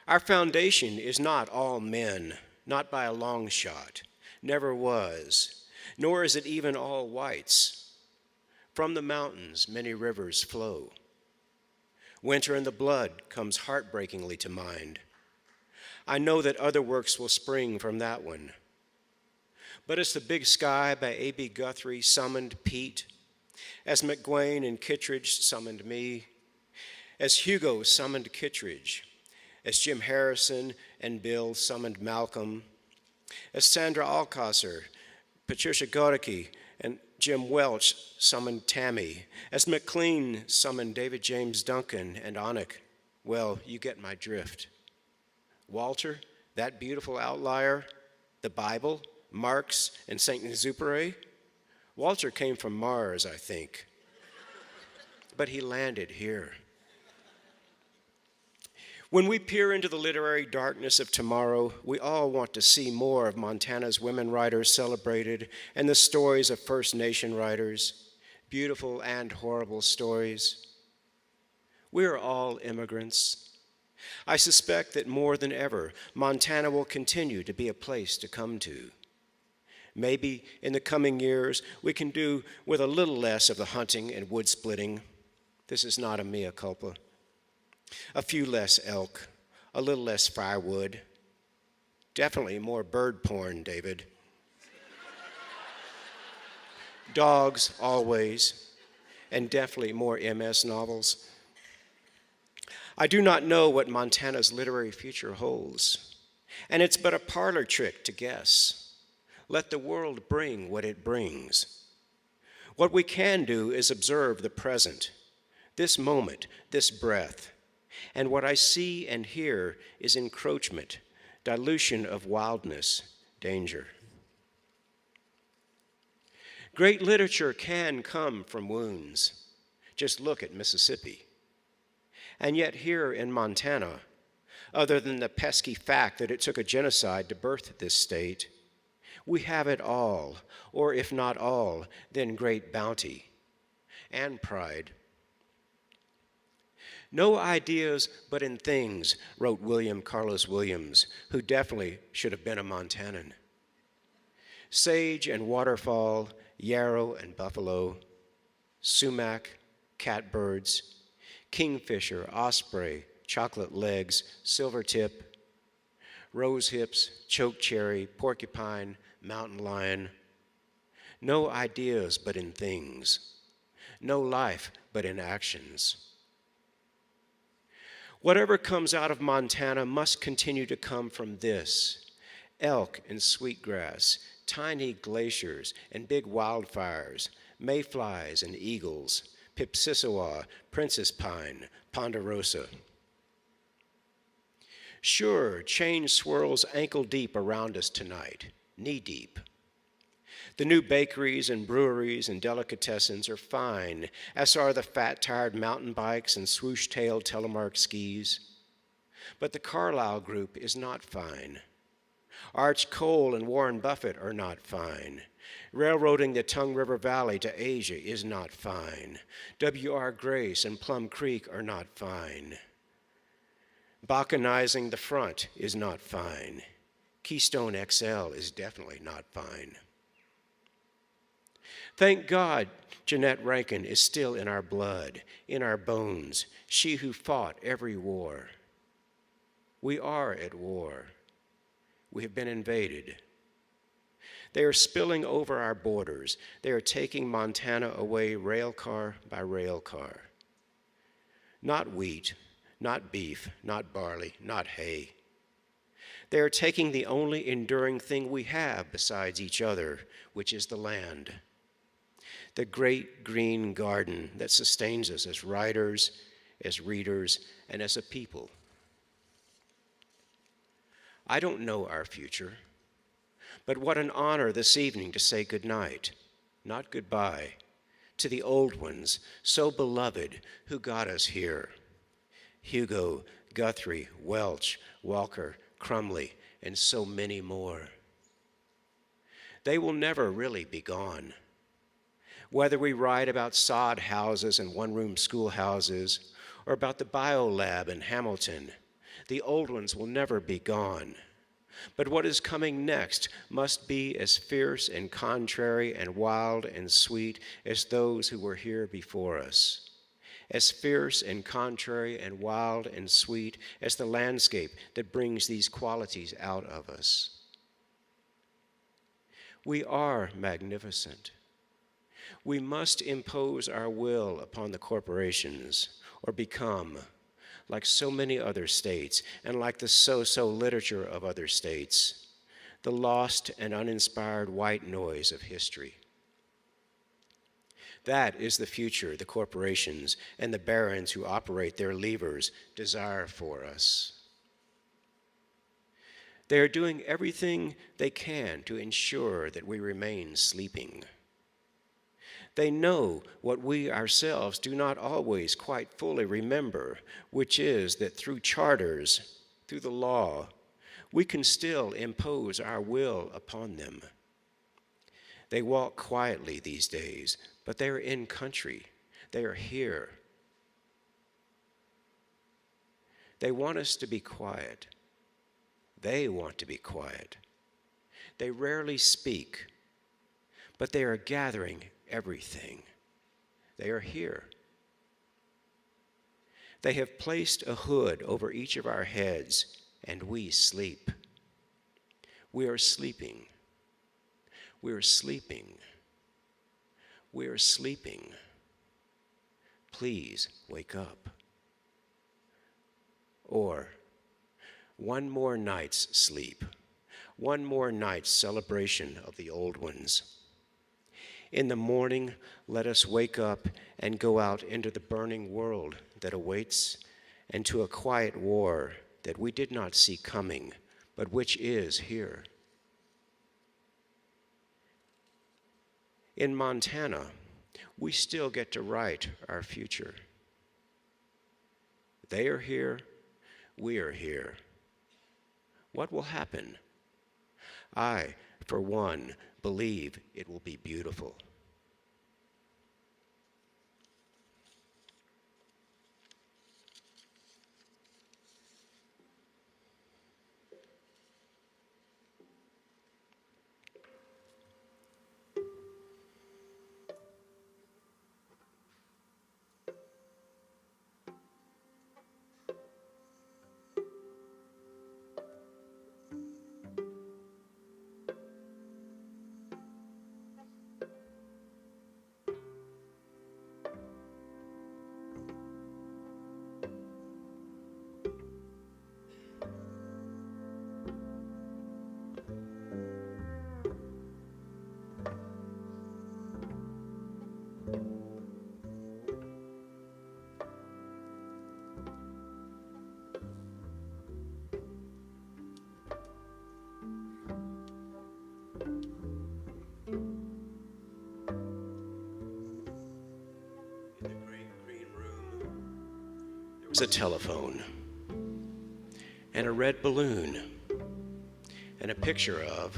Our foundation is not all men, not by a long shot, never was, nor is it even all whites. From the mountains, many rivers flow. Winter in the Blood comes heartbreakingly to mind. I know that other works will spring from that one. But as The Big Sky by A.B. Guthrie summoned Pete, as McGuane and Kittredge summoned me, as Hugo summoned Kittredge, as Jim Harrison and Bill summoned Malcolm, as Sandra Alcosser, Patricia Godecke, and Jim Welch summoned Tammy, as McLean summoned David James Duncan and Onik. Well, you get my drift. Walter, that beautiful outlier, the Bible, Marx, and Saint-Exupéry. Walter came from Mars, I think, but he landed here. When we peer into the literary darkness of tomorrow, we all want to see more of Montana's women writers celebrated and the stories of First Nation writers, beautiful and horrible stories. We are all immigrants. I suspect that more than ever, Montana will continue to be a place to come to. Maybe in the coming years, we can do with a little less of the hunting and wood splitting. This is not a mea culpa. A few less elk, a little less firewood. Definitely more bird porn, David. Dogs, always, and definitely more MS novels. I do not know what Montana's literary future holds, and it's but a parlor trick to guess. Let the world bring what it brings. What we can do is observe the present, this moment, this breath, and what I see and hear is encroachment, dilution of wildness, danger. Great literature can come from wounds. Just look at Mississippi. And yet here in Montana, other than the pesky fact that it took a genocide to birth this state, we have it all, or if not all, then great bounty and pride. No ideas but in things, wrote William Carlos Williams, who definitely should have been a Montanan. Sage and waterfall, yarrow and buffalo, sumac, catbirds, kingfisher, osprey, chocolate legs, silvertip, rose hips, chokecherry, porcupine, mountain lion. No ideas but in things. No life but in actions. Whatever comes out of Montana must continue to come from this: elk and sweetgrass, tiny glaciers and big wildfires, mayflies and eagles, pipsissewa, princess pine, ponderosa. Sure, change swirls ankle deep around us tonight, knee deep. The new bakeries and breweries and delicatessens are fine, as are the fat-tired mountain bikes and swoosh-tailed telemark skis. But the Carlyle Group is not fine. Arch Cole and Warren Buffett are not fine. Railroading the Tongue River Valley to Asia is not fine. W.R. Grace and Plum Creek are not fine. Balkanizing the front is not fine. Keystone XL is definitely not fine. Thank God Jeanette Rankin is still in our blood, in our bones, she who fought every war. We are at war. We have been invaded. They are spilling over our borders. They are taking Montana away rail car by rail car. Not wheat, not beef, not barley, not hay. They are taking the only enduring thing we have besides each other, which is the land. The great green garden that sustains us as writers, as readers, and as a people. I don't know our future, but what an honor this evening to say goodnight, not goodbye, to the old ones, so beloved, who got us here. Hugo, Guthrie, Welch, Walker, Crumley, and so many more. They will never really be gone. Whether we write about sod houses and one-room schoolhouses, or about the biolab in Hamilton, the old ones will never be gone. But what is coming next must be as fierce and contrary and wild and sweet as those who were here before us. As fierce and contrary and wild and sweet as the landscape that brings these qualities out of us. We are magnificent. We must impose our will upon the corporations or become, like so many other states and like the so-so literature of other states, the lost and uninspired white noise of history. That is the future the corporations and the barons who operate their levers desire for us. They are doing everything they can to ensure that we remain sleeping. They know what we ourselves do not always quite fully remember, which is that through charters, through the law, we can still impose our will upon them. They walk quietly these days, but they are in country. They are here. They want us to be quiet. They want to be quiet. They rarely speak, but they are gathering everything. They are here. They have placed a hood over each of our heads, and we sleep. We are sleeping. We are sleeping. We are sleeping. Please wake up. Or, one more night's sleep, one more night's celebration of the old ones. In the morning, let us wake up and go out into the burning world that awaits and to a quiet war that we did not see coming, but which is here. In Montana, we still get to write our future. They are here, we are here. What will happen? I, for one, believe it will be beautiful. A telephone and a red balloon and a picture of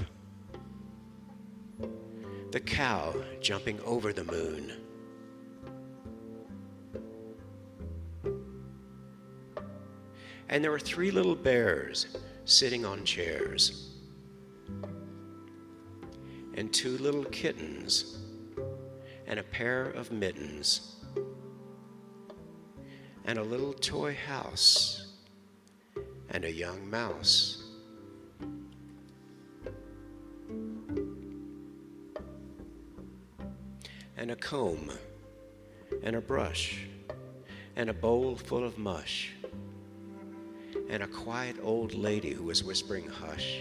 the cow jumping over the moon. And there were 3 little bears sitting on chairs and 2 little kittens and a pair of mittens and a little toy house, and a young mouse. And a comb, and a brush, and a bowl full of mush, and a quiet old lady who was whispering hush.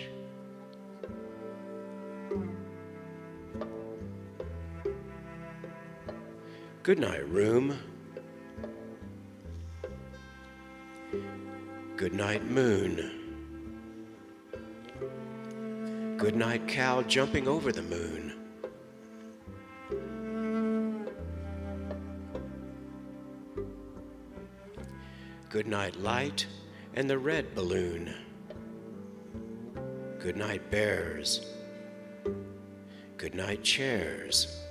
Good night, room. Good night, moon. Good night, cow jumping over the moon. Good night, light and the red balloon. Good night, bears. Good night, chairs.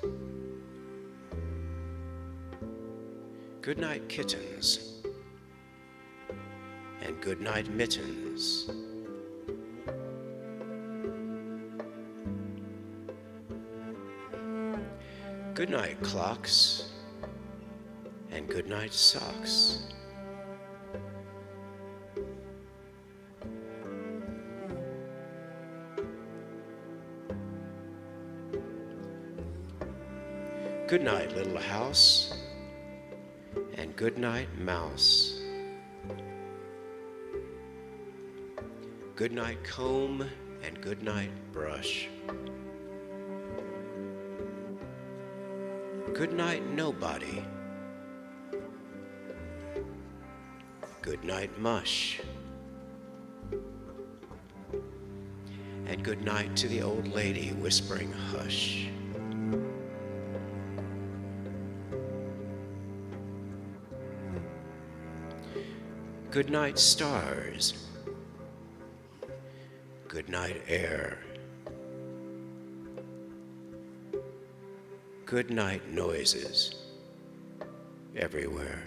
Good night, kittens. And good night, mittens. Good night, clocks. And good night, socks. Good night, little house. And good night, mouse. Good night, comb, and good night, brush. Good night, nobody. Good night, mush. And good night to the old lady whispering hush. Good night, stars. Good night, air. Good night, noises everywhere.